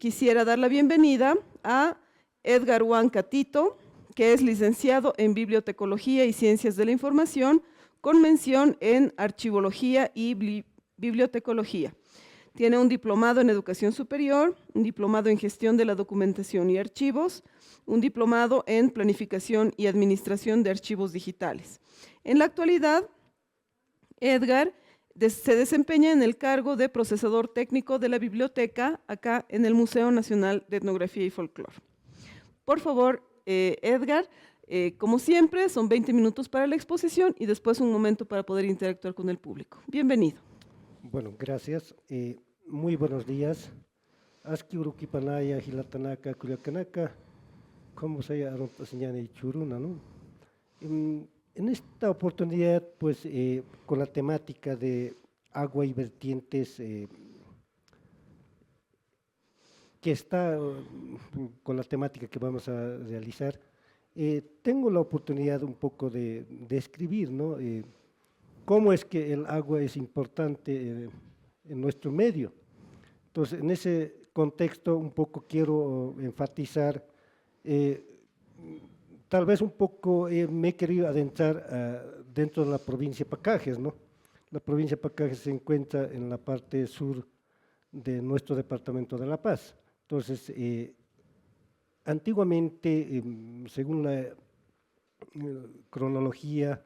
quisiera dar la bienvenida a Edgar Huanca Tito, que es licenciado en Bibliotecología y Ciencias de la Información, con mención en Archivología y Bibliotecología. Tiene un diplomado en Educación Superior, un diplomado en Gestión de la Documentación y Archivos, un diplomado en Planificación y Administración de Archivos Digitales. En la actualidad, Edgar se desempeña en el cargo de procesador técnico de la biblioteca acá en el Museo Nacional de Etnografía y Folclore. Por favor, Edgar, como siempre, son 20 minutos para la exposición y después un momento para poder interactuar con el público. Bienvenido. Bueno, gracias. Muy buenos días. Aski Uruquipanaya, Hilatanaka, Culiacanaka, como se llama, y Churuna, ¿no? En esta oportunidad, pues, con la temática de agua y vertientes, que está con la temática que vamos a realizar, tengo la oportunidad un poco de escribir, ¿no? Cómo es que el agua es importante en nuestro medio. Entonces, en ese contexto un poco quiero enfatizar, tal vez un poco me he querido adentrar dentro de la provincia de Pacajes, ¿no? La provincia de Pacajes se encuentra en la parte sur de nuestro departamento de La Paz. Entonces, antiguamente, según la cronología,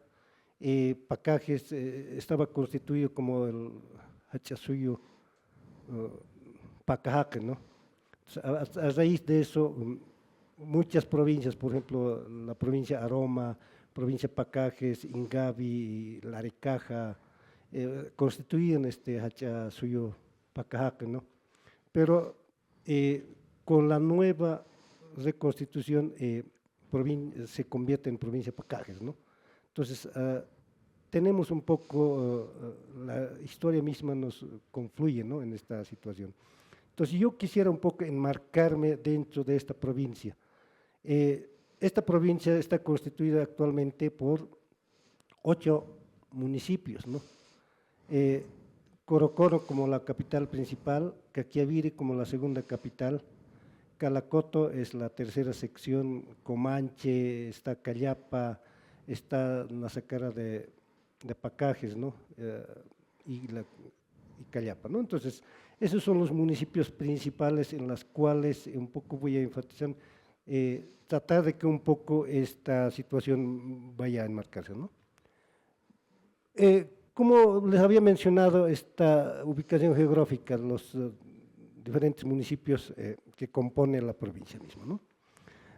Pacajes estaba constituido como el Hachasuyo Pacajaque, ¿no? A raíz de eso, muchas provincias, por ejemplo, la provincia Aroma, provincia Pacajes, Ingavi, Larecaja, constituían este Hachasuyo Pacajaque, ¿no? Pero con la nueva reconstitución se convierte en provincia Pacajes, ¿no? Entonces, tenemos un poco, la historia misma nos confluye, ¿no?, en esta situación. Entonces, yo quisiera un poco enmarcarme dentro de esta provincia. Esta provincia está constituida actualmente por 8 municipios, ¿no? Corocoro como la capital principal, Caquiaviri como la segunda capital, Calacoto es la tercera sección, Comanche, está Callapa, está la sacara de Pacajes, ¿no? y Callapa, ¿no? Entonces, esos son los municipios principales en los cuales un poco voy a enfatizar, tratar de que un poco esta situación vaya a enmarcarse, ¿no? Como les había mencionado, esta ubicación geográfica, los diferentes municipios que componen la provincia misma, ¿no?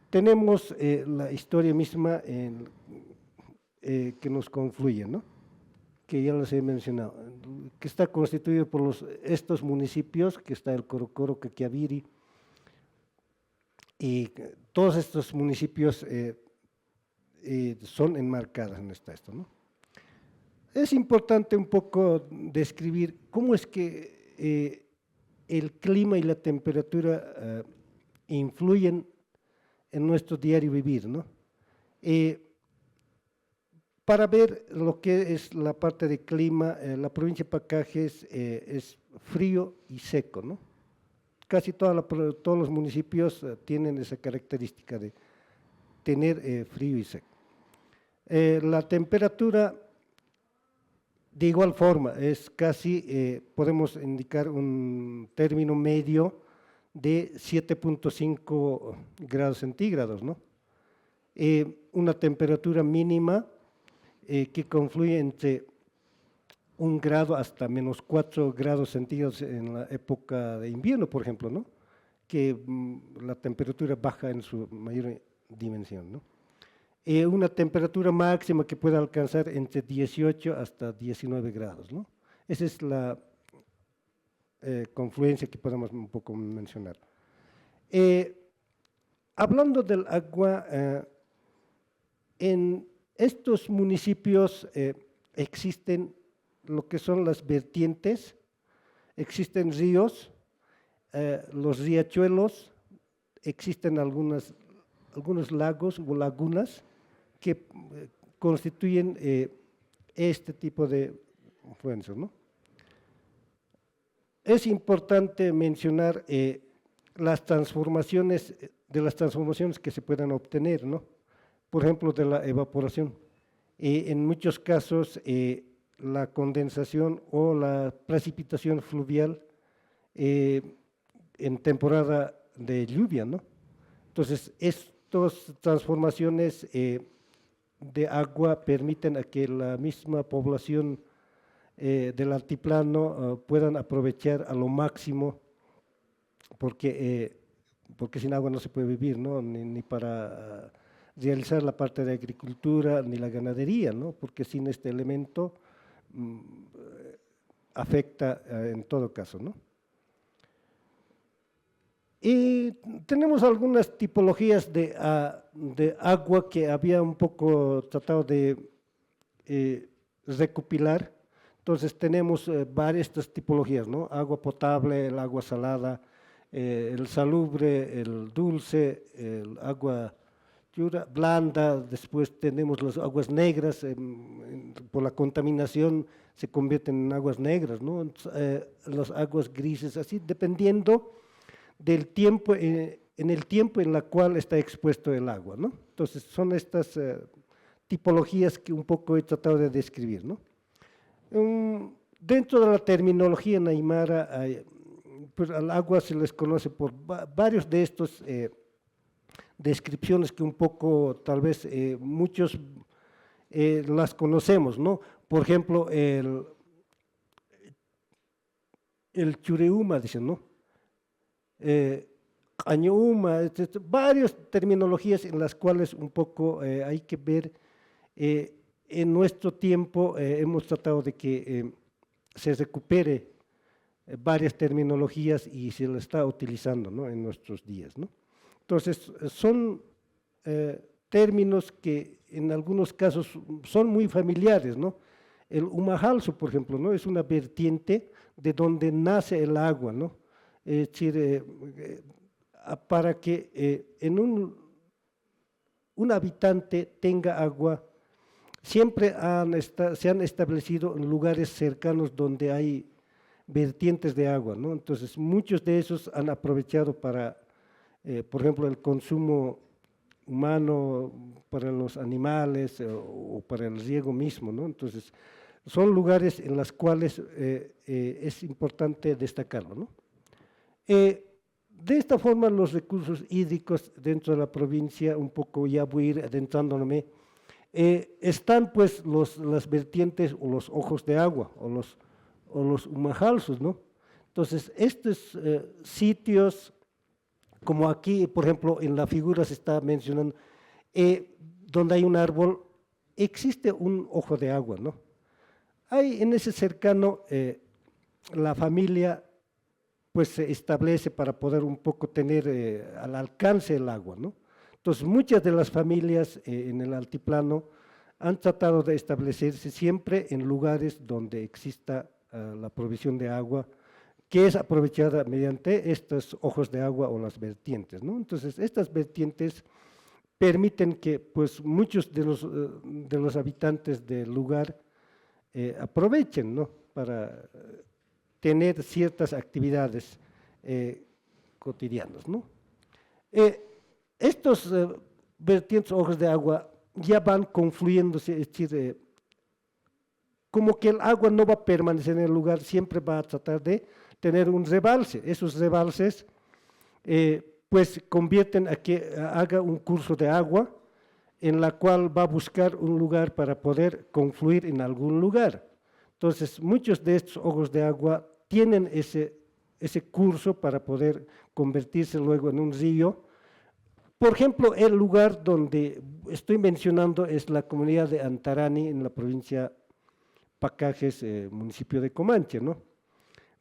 Tenemos la historia misma que nos confluye, ¿no?, que ya les he mencionado, que está constituido por estos municipios, que está el Corocoro, Caquiaviri, y todos estos municipios son enmarcados en esto, ¿no? Es importante un poco describir cómo es que el clima y la temperatura influyen en nuestro diario vivir, ¿no? Para ver lo que es la parte de clima, la provincia de Pacajes es frío y seco, ¿no? Casi todos los municipios tienen esa característica de tener frío y seco. La temperatura, de igual forma, es casi, podemos indicar un término medio de 7.5 grados centígrados, ¿no? Una temperatura mínima que confluye entre 1 grado hasta menos 4 grados centígrados en la época de invierno, por ejemplo, ¿no?, que la temperatura baja en su mayor dimensión, ¿no? Una temperatura máxima que puede alcanzar entre 18 hasta 19 grados, ¿no? Esa es la confluencia que podemos un poco mencionar. Hablando del agua, en estos municipios existen lo que son las vertientes, existen ríos, los riachuelos, existen algunos lagos o lagunas que constituyen este tipo de influencias, ¿no? Es importante mencionar las transformaciones, de las transformaciones que se puedan obtener, ¿no? Por ejemplo, de la evaporación. En muchos casos, la condensación o la precipitación fluvial en temporada de lluvia, ¿no? Entonces, estas transformaciones de agua permiten a que la misma población del altiplano puedan aprovechar a lo máximo, porque sin agua no se puede vivir, ¿no? Ni para realizar la parte de agricultura ni la ganadería, ¿no? Porque sin este elemento afecta en todo caso, ¿no? Y tenemos algunas tipologías de agua que había un poco tratado de recopilar. Entonces tenemos varias estas tipologías, ¿no? Agua potable, el agua salada, el salubre, el dulce, el agua blanda. Después tenemos las aguas negras, por la contaminación se convierten en aguas negras, ¿no? Entonces, las aguas grises, así dependiendo del tiempo, en el tiempo en la cual está expuesto el agua, ¿no? Entonces son estas tipologías que un poco he tratado de describir, ¿no? Dentro de la terminología en aymara, pues al agua se les conoce por varios de estos descripciones que un poco, tal vez muchos las conocemos, ¿no? Por ejemplo, el chureuma, dicen, ¿no? Añouma, varias terminologías en las cuales un poco hay que ver. En nuestro tiempo hemos tratado de que se recupere varias terminologías y se lo está utilizando, ¿no? En nuestros días, ¿no? Entonces, son términos que en algunos casos son muy familiares, ¿no? El Humahalso, por ejemplo, ¿no? Es una vertiente de donde nace el agua, ¿no? Es decir, para que un habitante tenga agua, siempre se han establecido en lugares cercanos donde hay vertientes de agua, ¿no? Entonces, muchos de esos han aprovechado para, por ejemplo, el consumo humano, para los animales o para el riego mismo, ¿no? Entonces, son lugares en los cuales es importante destacarlo, ¿no? De esta forma, los recursos hídricos dentro de la provincia, un poco ya voy a ir adentrándome, están pues las vertientes o los ojos de agua o los humajalsos, ¿no? Entonces, estos sitios, como aquí, por ejemplo, en la figura se está mencionando, donde hay un árbol, existe un ojo de agua, ¿no? Hay en ese cercano, la familia pues se establece para poder un poco tener al alcance el agua, ¿no? Entonces, muchas de las familias en el altiplano han tratado de establecerse siempre en lugares donde exista la provisión de agua, que es aprovechada mediante estos ojos de agua o las vertientes, ¿no? Entonces, estas vertientes permiten que pues muchos de los habitantes del lugar aprovechen, ¿no? Para tener ciertas actividades cotidianas, ¿no? Estos vertientes, ojos de agua, ya van confluyéndose, es decir, como que el agua no va a permanecer en el lugar, siempre va a tratar de tener un rebalse. Esos rebalses pues convierten a que haga un curso de agua en la cual va a buscar un lugar para poder confluir en algún lugar. Entonces, muchos de estos ojos de agua tienen ese curso para poder convertirse luego en un río. Por ejemplo, el lugar donde estoy mencionando es la comunidad de Antarani, en la provincia Pacajes, municipio de Comanche, ¿no?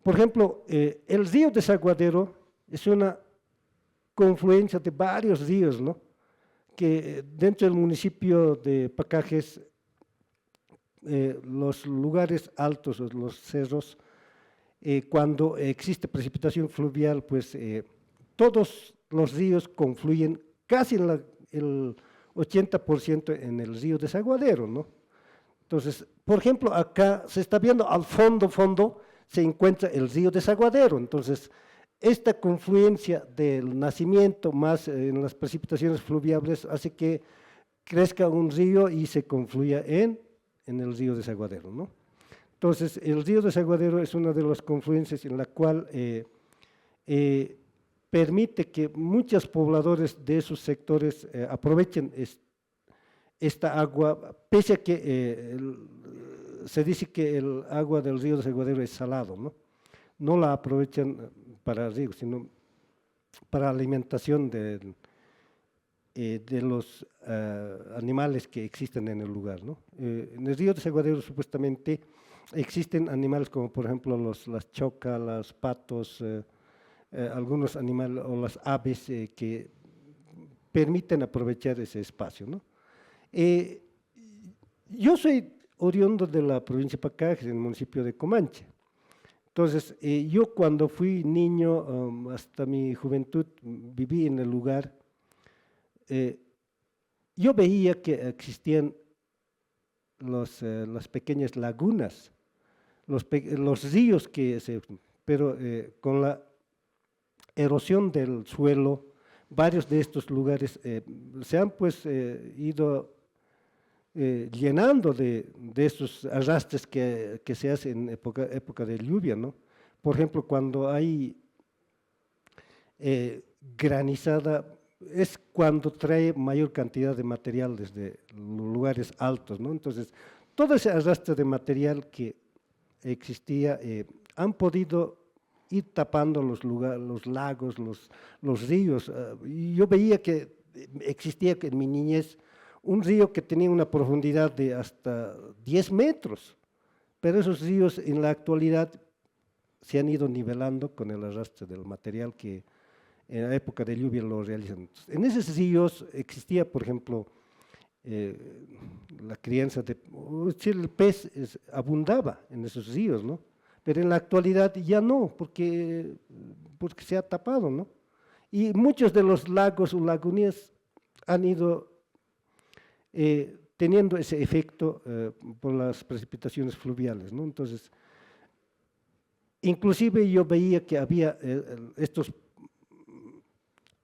Por ejemplo, el río Desaguadero es una confluencia de varios ríos, ¿no? Que dentro del municipio de Pacajes, los lugares altos, los cerros, cuando existe precipitación fluvial, pues todos los ríos confluyen casi el 80% en el río Desaguadero, ¿no? Entonces, por ejemplo, acá se está viendo al fondo se encuentra el río Desaguadero. Entonces, esta confluencia del nacimiento más en las precipitaciones fluviales hace que crezca un río y se confluya en el río Desaguadero, ¿no? Entonces, el río Desaguadero es una de las confluencias en la cual permite que muchos pobladores de esos sectores aprovechen esta agua, pese a que se dice que el agua del río Desaguadero es salado, ¿no? No la aprovechan para riego, sino para alimentación de los animales que existen en el lugar, ¿no? En el río Desaguadero supuestamente existen animales como por ejemplo las chocas, los patos, algunos animales o las aves que permiten aprovechar ese espacio, ¿no? Yo soy oriundo de la provincia de Pacajes, en el municipio de Comanche. Entonces, yo cuando fui niño, hasta mi juventud, viví en el lugar, yo veía que existían las pequeñas lagunas, los ríos pero con la erosión del suelo, varios de estos lugares se han pues ido llenando de estos arrastres que se hacen en época de lluvia, ¿no? Por ejemplo, cuando hay granizada, es cuando trae mayor cantidad de material desde lugares altos, ¿no? Entonces, todo ese arrastre de material que existía han podido ir tapando los lagos, los ríos. Yo veía que existía en mi niñez un río que tenía una profundidad de hasta 10 metros, pero esos ríos en la actualidad se han ido nivelando con el arrastre del material que en la época de lluvia lo realizan. En esos ríos existía, por ejemplo, la crianza el pez abundaba en esos ríos, ¿no? Pero en la actualidad ya no, porque se ha tapado, ¿no? Y muchos de los lagos o lagunas han ido teniendo ese efecto por las precipitaciones fluviales, ¿no? Entonces, inclusive yo veía que había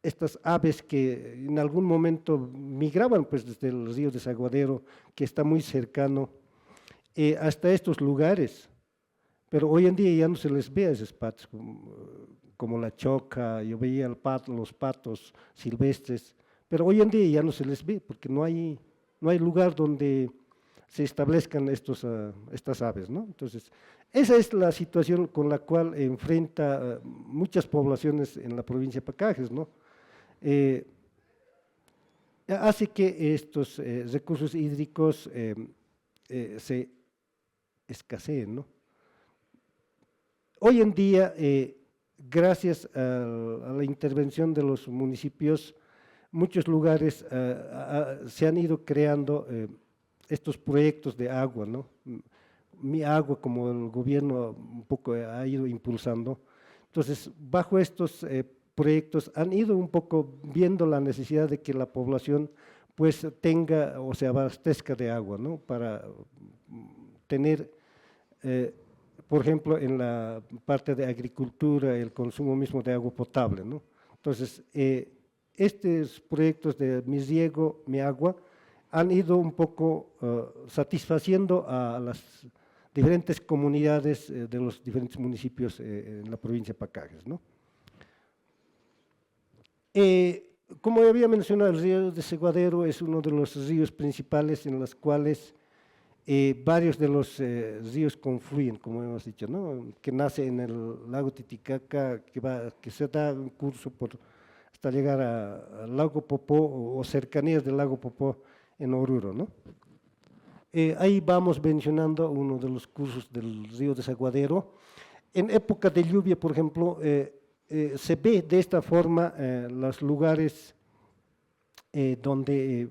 estas aves que en algún momento migraban pues desde el río Desaguadero, que está muy cercano, hasta estos lugares, pero hoy en día ya no se les ve a esos patos, como la choca, yo veía los patos silvestres, pero hoy en día ya no se les ve porque no hay lugar donde se establezcan estas aves, ¿no? Entonces, esa es la situación con la cual enfrenta muchas poblaciones en la provincia de Pacajes, ¿no? Hace que estos recursos hídricos se escaseen, ¿no? Hoy en día, gracias a la intervención de los municipios, muchos lugares se han ido creando estos proyectos de agua, ¿no? Mi agua, como el gobierno un poco ha ido impulsando. Entonces, bajo estos proyectos han ido un poco viendo la necesidad de que la población pues tenga o se abastezca de agua, ¿no? Para tener, por ejemplo, en la parte de agricultura, el consumo mismo de agua potable, ¿no? Entonces, estos proyectos de Mi Riego, Mi Agua han ido un poco satisfaciendo a las diferentes comunidades de los diferentes municipios en la provincia de Pacajes, ¿no? Como había mencionado, el río Desaguadero es uno de los ríos principales en los cuales varios de los ríos confluyen, como hemos dicho, ¿no? Que nace en el lago Titicaca, que se da un curso hasta llegar al lago Popó o cercanías del lago Popó en Oruro, ¿no? Ahí vamos mencionando uno de los cursos del río Desaguadero. En época de lluvia, por ejemplo, se ve de esta forma los lugares donde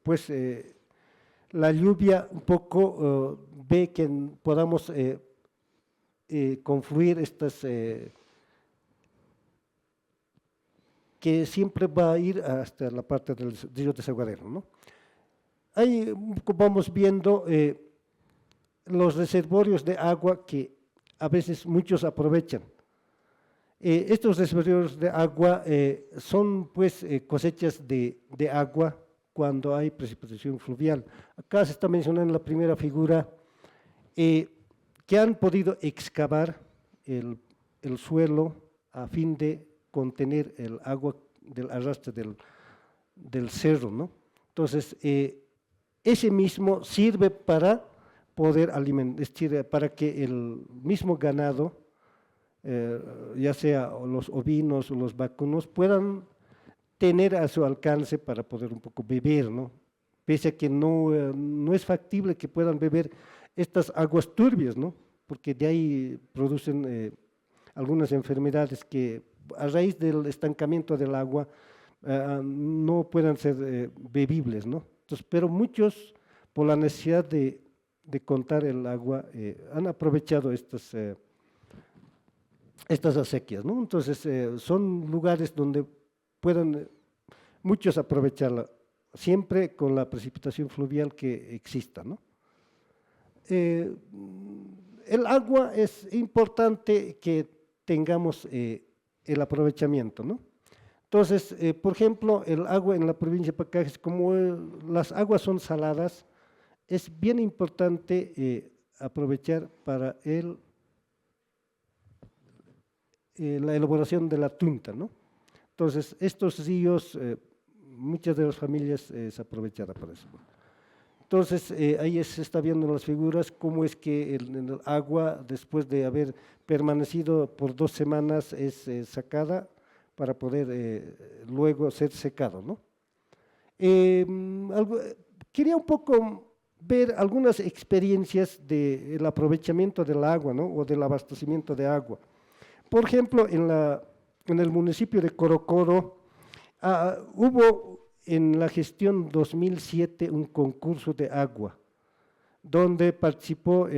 pues la lluvia un poco ve que podamos confluir estas que siempre va a ir hasta la parte del río Desaguadero, ¿no? Ahí vamos viendo los reservorios de agua que a veces muchos aprovechan. Estos reservorios de agua son pues cosechas de agua cuando hay precipitación fluvial. Acá se está mencionando en la primera figura que han podido excavar el suelo a fin de contener el agua del arrastre del cerro, ¿no? Entonces, ese mismo sirve para poder alimentar, es decir, para que el mismo ganado, ya sea los ovinos o los vacunos, puedan tener a su alcance para poder un poco beber, ¿no? Pese a que no es factible que puedan beber estas aguas turbias, ¿no? Porque de ahí producen algunas enfermedades que a raíz del estancamiento del agua no puedan ser bebibles, ¿no? Entonces, pero muchos, por la necesidad de contar el agua, han aprovechado estas acequias, ¿no? Entonces, son lugares donde puedan muchos aprovecharla, siempre con la precipitación fluvial que exista, ¿no? El agua es importante que tengamos el aprovechamiento, ¿no? Entonces, por ejemplo, el agua en la provincia de Pacajes, como las aguas son saladas, es bien importante aprovechar para la elaboración de la tunta, ¿no? Entonces, estos ríos, muchas de las familias es aprovechada para eso. Entonces, ahí se está viendo en las figuras cómo es que el agua, después de haber permanecido por 2 semanas, es sacada para poder luego ser secado, ¿no? Quería un poco ver algunas experiencias del aprovechamiento del agua, ¿no? O del abastecimiento de agua. Por ejemplo, en el municipio de Corocoro hubo en la gestión 2007 un concurso de agua, donde participó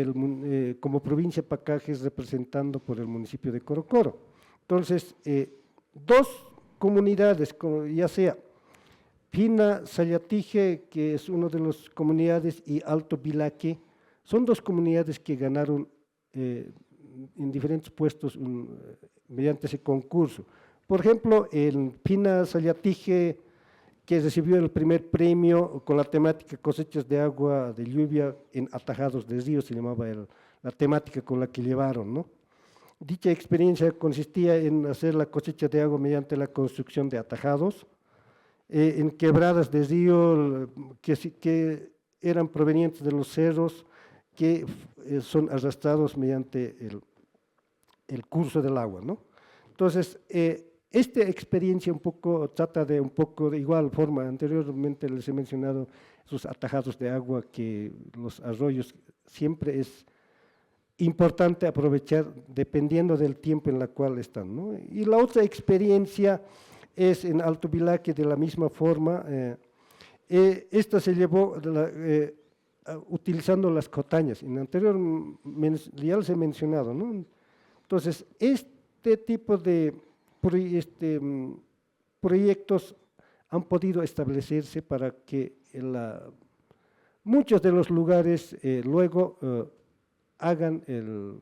como provincia Pacajes representando por el municipio de Corocoro. Entonces, 2 comunidades, ya sea Pina Sayatije, que es una de las comunidades, y Alto Bilaque, son 2 comunidades que ganaron en diferentes puestos mediante ese concurso. Por ejemplo, en Pina Sayatije, que recibió el primer premio con la temática cosechas de agua de lluvia en atajados de ríos, se llamaba la temática con la que llevaron, ¿no? Dicha experiencia consistía en hacer la cosecha de agua mediante la construcción de atajados, en quebradas de río que eran provenientes de los cerros, que son arrastrados mediante el curso del agua, ¿no? Entonces, esta experiencia un poco trata de igual forma, anteriormente les he mencionado esos atajados de agua, que los arroyos siempre es importante aprovechar dependiendo del tiempo en el cual están, ¿no? Y la otra experiencia es en Alto Bilaque, de la misma forma. Esta se llevó utilizando las cotañas, en anterior ya les he mencionado, ¿no? Entonces, este tipo de proyectos han podido establecerse para que muchos de los lugares luego hagan el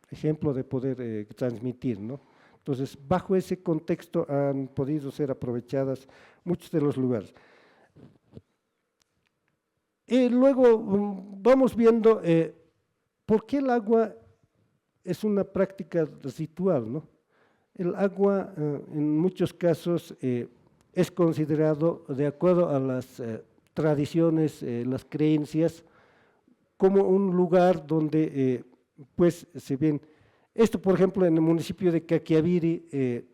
ejemplo de poder transmitir, ¿no? Entonces, bajo ese contexto han podido ser aprovechadas muchos de los lugares. Luego vamos viendo por qué el agua es una práctica ritual, ¿no? El agua en muchos casos es considerado, de acuerdo a las tradiciones, las creencias, como un lugar donde pues se ven. Esto, por ejemplo, en el municipio de Caquiaviri,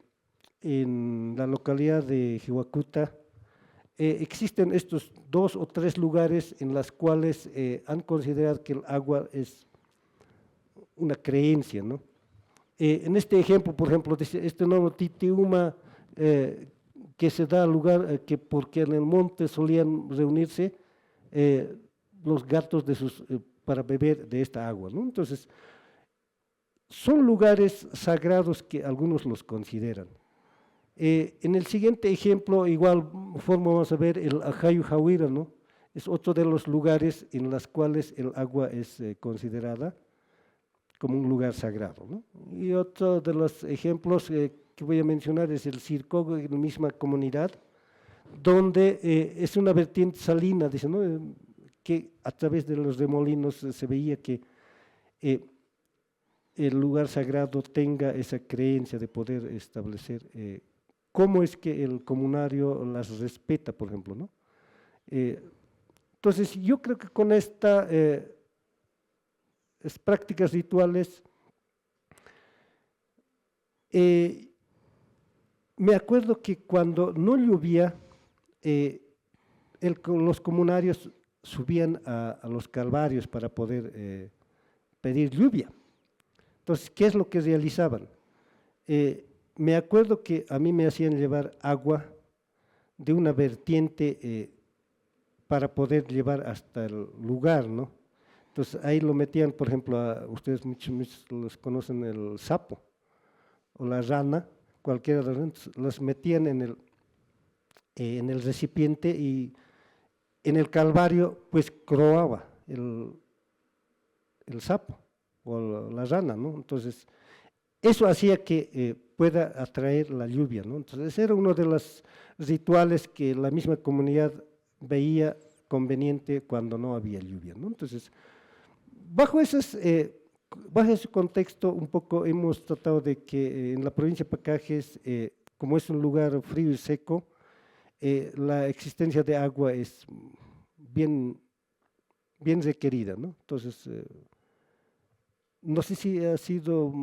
en la localidad de Jihuacuta, existen estos 2 o 3 lugares en los cuales han considerado que el agua es una creencia, ¿no? En este ejemplo, por ejemplo, este nuevo Titiuma, que se da lugar porque en el monte solían reunirse los gatos para beber de esta agua, ¿no? Entonces, son lugares sagrados que algunos los consideran. En el siguiente ejemplo, igual forma vamos a ver el Ajayu Jauira, ¿no? Es otro de los lugares en los cuales el agua es considerada como un lugar sagrado, ¿no? Y otro de los ejemplos que voy a mencionar es el Circo, en la misma comunidad, donde es una vertiente salina, dice, ¿no? Que a través de los remolinos se veía que el lugar sagrado tenga esa creencia de poder establecer cómo es que el comunario las respeta, por ejemplo, ¿no? Entonces, yo creo que con estas prácticas rituales, me acuerdo que cuando no llovía, los comunarios subían a los calvarios para poder pedir lluvia. Entonces, ¿qué es lo que realizaban? Me acuerdo que a mí me hacían llevar agua de una vertiente para poder llevar hasta el lugar, ¿no? Entonces, ahí lo metían, por ejemplo, ustedes muchos los conocen, el sapo o la rana, cualquiera de los metían en el recipiente y en el calvario, pues croaba el sapo o la rana, ¿no? Entonces, eso hacía que pueda atraer la lluvia, ¿no? Entonces, era uno de los rituales que la misma comunidad veía conveniente cuando no había lluvia, ¿no? Entonces, bajo ese contexto, un poco hemos tratado de que en la provincia de Pacajes, como es un lugar frío y seco, la existencia de agua es bien requerida, ¿no? Entonces, no sé si ha sido,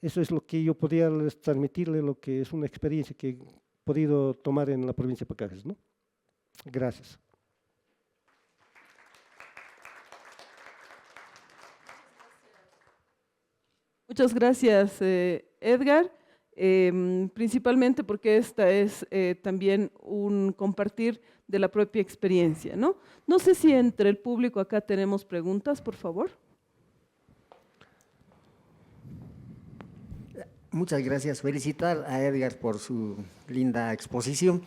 eso es lo que yo podría transmitirle, lo que es una experiencia que he podido tomar en la provincia de Pacajes, ¿no? Gracias. Muchas gracias, Edgar, principalmente porque esta es también un compartir de la propia experiencia, ¿no? No sé si entre el público acá tenemos preguntas, por favor. Muchas gracias. Felicitar a Edgar por su linda exposición.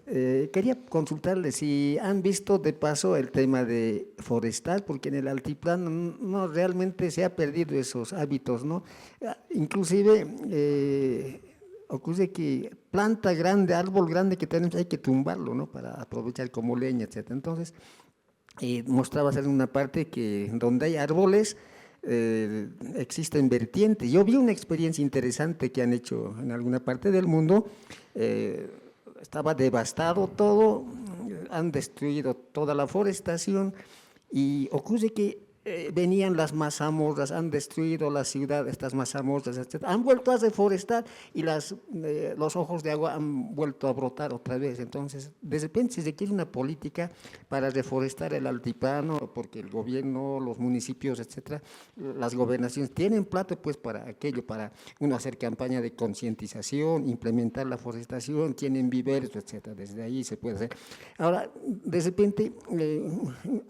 Quería consultarle si han visto de paso el tema de forestal, porque en el altiplano no realmente se ha perdido esos hábitos, ¿no? Inclusive ocurre que planta grande, árbol grande que tenemos, hay que tumbarlo, ¿no? Para aprovechar como leña, etc. Entonces, mostrabas en una parte que donde hay árboles, existen vertientes. Yo vi una experiencia interesante que han hecho en alguna parte del mundo. Estaba devastado todo, han destruido toda la forestación y ocurre que venían las mazamorras, han destruido la ciudad, estas mazamorras, etc. Han vuelto a reforestar y los ojos de agua han vuelto a brotar otra vez. Entonces, de repente se requiere una política para reforestar el altiplano, porque el gobierno, los municipios, etcétera, las gobernaciones tienen plata pues para aquello, para uno hacer campaña de concientización, implementar la forestación, tienen viveros, etcétera. Desde ahí se puede hacer. Ahora, de repente,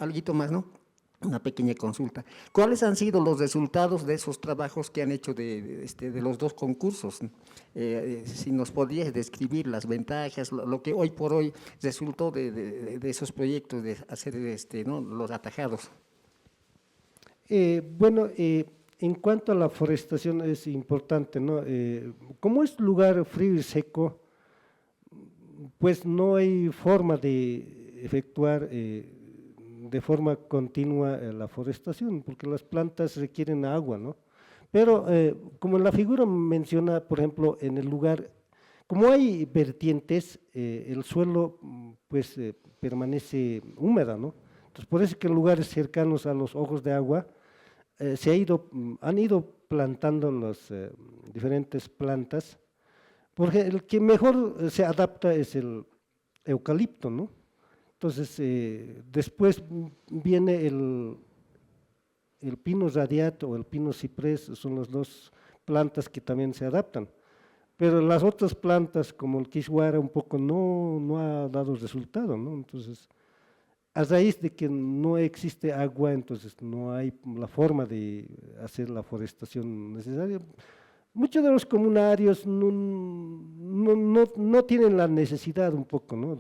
alguito más, ¿no? Una pequeña consulta. ¿Cuáles han sido los resultados de esos trabajos que han hecho de los dos concursos? Si nos podrías describir las ventajas, lo que hoy por hoy resultó de esos proyectos de hacer ¿no? los atajados. Bueno, en cuanto a la forestación es importante, ¿no? Como es lugar frío y seco, pues no hay forma de efectuar de forma continua la forestación, porque las plantas requieren agua, ¿no? Pero como la figura menciona, por ejemplo, en el lugar, como hay vertientes, el suelo pues permanece húmeda, ¿no? Entonces, por eso es que en lugares cercanos a los ojos de agua han ido plantando las diferentes plantas, porque el que mejor se adapta es el eucalipto, ¿no? Entonces, después viene el pino radiato o el pino ciprés, son las dos plantas que también se adaptan. Pero las otras plantas, como el quishuara, un poco no ha dado resultado, ¿no? Entonces, a raíz de que no existe agua, entonces no hay la forma de hacer la forestación necesaria. Muchos de los comunarios no tienen la necesidad un poco, ¿no?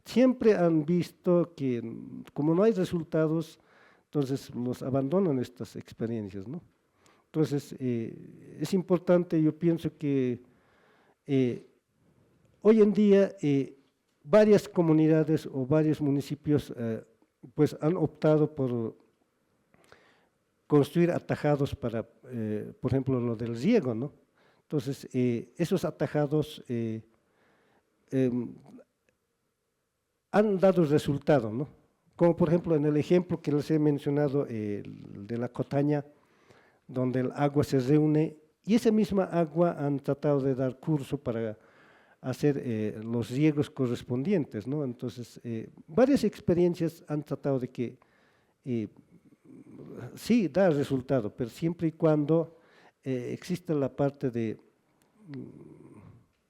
Siempre han visto que como no hay resultados, entonces los abandonan estas experiencias, ¿no? Entonces, es importante, yo pienso que hoy en día varias comunidades o varios municipios pues han optado por construir atajados para, por ejemplo, lo del riego, ¿no? Entonces, esos atajados han dado resultado, ¿no? Como por ejemplo en el ejemplo que les he mencionado, el de la Cotaña, donde el agua se reúne y esa misma agua han tratado de dar curso para hacer los riegos correspondientes, ¿no? Entonces, varias experiencias han tratado de que sí da resultado, pero siempre y cuando exista la parte de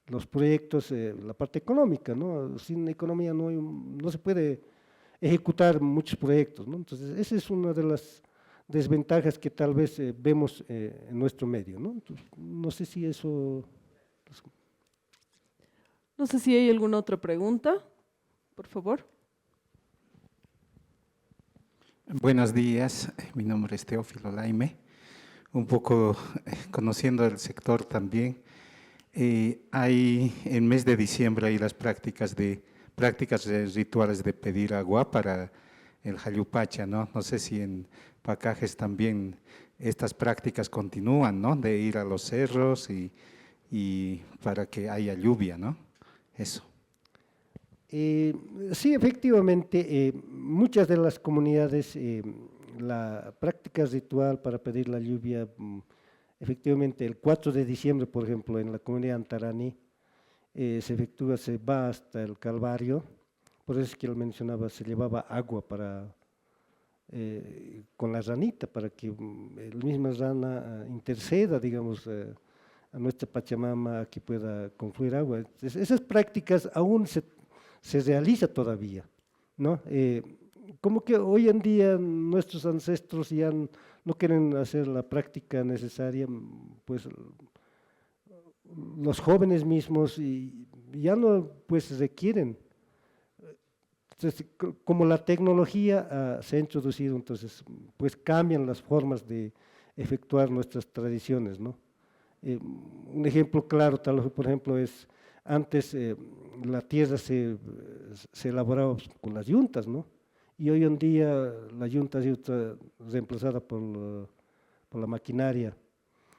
los proyectos, la parte económica, ¿no? Sin economía no se puede ejecutar muchos proyectos, ¿no? Entonces, esa es una de las desventajas que tal vez vemos en nuestro medio, ¿no? Entonces, no sé si eso… No sé si hay alguna otra pregunta, por favor. Buenos días, mi nombre es Teófilo Laime. Un poco conociendo el sector también, hay en mes de diciembre hay las prácticas rituales de pedir agua para el Jayupacha, ¿no? No sé si en Pacajes también estas prácticas continúan, ¿no? De ir a los cerros y para que haya lluvia, ¿no? Eso. Sí, efectivamente, muchas de las comunidades, la práctica ritual para pedir la lluvia, efectivamente el 4 de diciembre, por ejemplo, en la comunidad Antarani, se va hasta el Calvario, por eso es que él mencionaba, se llevaba agua para, con la ranita, para que la misma rana interceda, digamos, a nuestra Pachamama, que pueda confluir agua. Entonces, esas prácticas aún se realiza todavía, ¿no? Como que hoy en día nuestros ancestros ya no quieren hacer la práctica necesaria, pues los jóvenes mismos ya no pues requieren. Entonces, como la tecnología se ha introducido, entonces pues cambian las formas de efectuar nuestras tradiciones, ¿no? Un ejemplo claro, tal vez, por ejemplo, es antes la tierra se elaboraba con las yuntas, ¿no? Y hoy en día la yunta ha sido reemplazada por la maquinaria.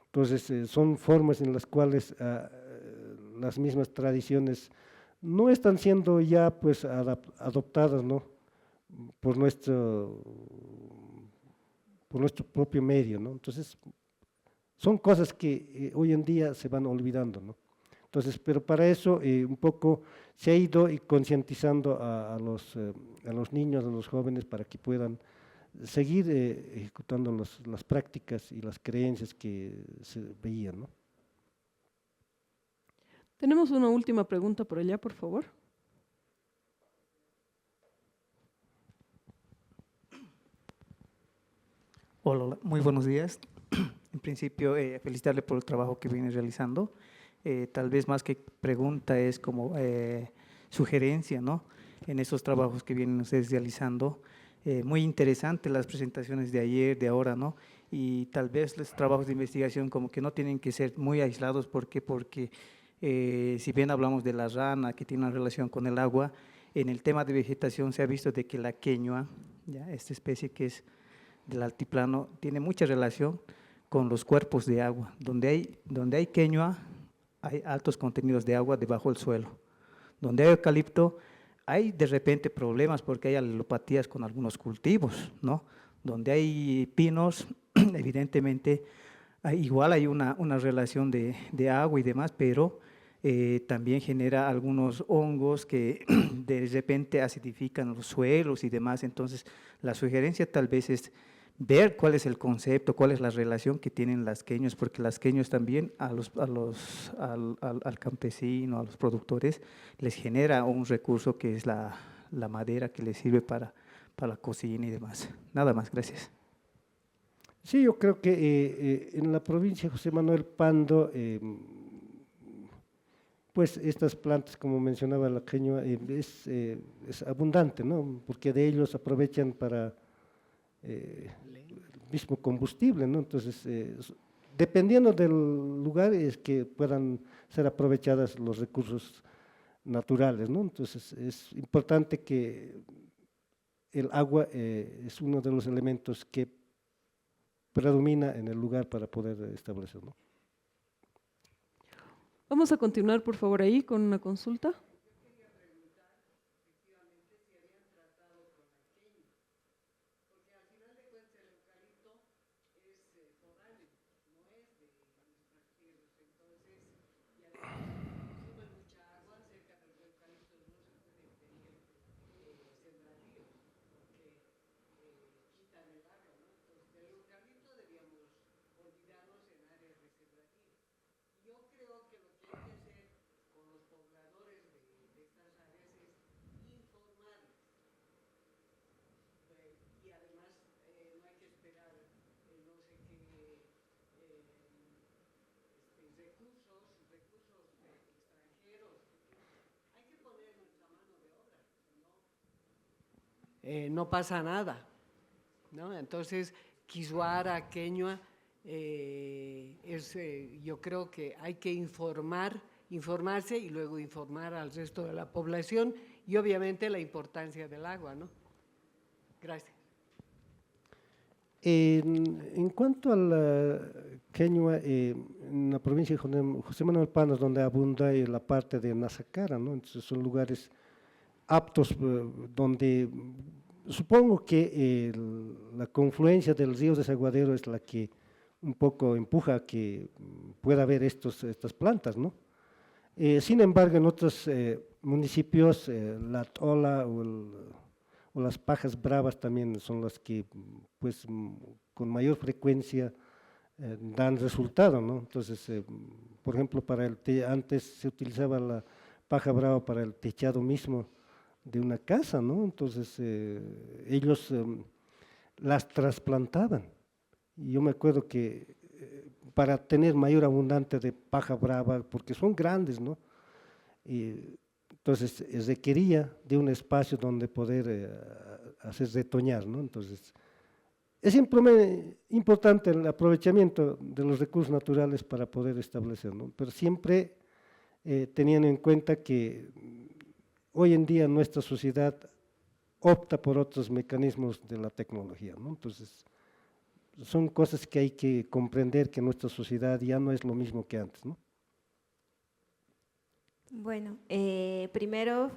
Entonces, son formas en las cuales las mismas tradiciones no están siendo ya pues adoptadas, ¿no? por nuestro propio medio, ¿no? Entonces, son cosas que hoy en día se van olvidando, ¿no? Entonces, pero para eso un poco se ha ido concientizando a los niños, a los jóvenes, para que puedan seguir ejecutando las prácticas y las creencias que se veían, ¿no? Tenemos una última pregunta por allá, por favor. Hola, muy buenos días. En principio, felicitarle por el trabajo que viene realizando. Tal vez más que pregunta es como sugerencia, ¿no? En esos trabajos que vienen ustedes realizando. Muy interesante las presentaciones de ayer, de ahora, ¿no? Y tal vez los trabajos de investigación como que no tienen que ser muy aislados. ¿Por qué? Porque si bien hablamos de la rana que tiene una relación con el agua, en el tema de vegetación se ha visto de que la queñua, ¿ya? Esta especie que es del altiplano, tiene mucha relación con los cuerpos de agua. Donde hay queñua, hay altos contenidos de agua debajo del suelo. Donde hay eucalipto, hay de repente problemas porque hay alelopatías con algunos cultivos, ¿no? Donde hay pinos, evidentemente, igual hay una relación de agua y demás, pero también genera algunos hongos que de repente acidifican los suelos y demás. Entonces, la sugerencia tal vez es ver cuál es el concepto, cuál es la relación que tienen las queños, porque las queños también al campesino, a los productores, les genera un recurso que es la madera que les sirve para la cocina y demás. Nada más, gracias. Sí, yo creo que en la provincia de José Manuel Pando, pues estas plantas, como mencionaba la queñua, es abundante, ¿no? Porque de ellos aprovechan para el mismo combustible, ¿no? Entonces, dependiendo del lugar es que puedan ser aprovechadas los recursos naturales, ¿no? Entonces, es importante que el agua es uno de los elementos que predomina en el lugar para poder establecer, ¿no? Vamos a continuar, por favor, ahí con una consulta. No pasa nada, ¿no? Entonces, Kisuara, Queñua, yo creo que hay que informarse y luego informar al resto de la población y obviamente la importancia del agua, ¿no? Gracias. En cuanto a la Queñua, en la provincia de José Manuel Panas, donde abunda la parte de Nazacara, ¿no? Entonces son lugares aptos donde supongo que la confluencia del río Desaguadero es la que un poco empuja a que pueda haber estas plantas, ¿no? Sin embargo, en otros municipios, la Tola o las pajas bravas también son las que pues con mayor frecuencia dan resultado, ¿no? Entonces, por ejemplo, antes se utilizaba la paja brava para el techado mismo de una casa, ¿no? Entonces, ellos las trasplantaban. Y yo me acuerdo que para tener mayor abundante de paja brava, porque son grandes, ¿no? Entonces, requería de un espacio donde poder hacer retoñar, ¿no? Entonces, es importante el aprovechamiento de los recursos naturales para poder establecer, ¿no? Pero siempre teniendo en cuenta que hoy en día nuestra sociedad opta por otros mecanismos de la tecnología, ¿no? Entonces, son cosas que hay que comprender que nuestra sociedad ya no es lo mismo que antes, ¿no? Bueno, primero,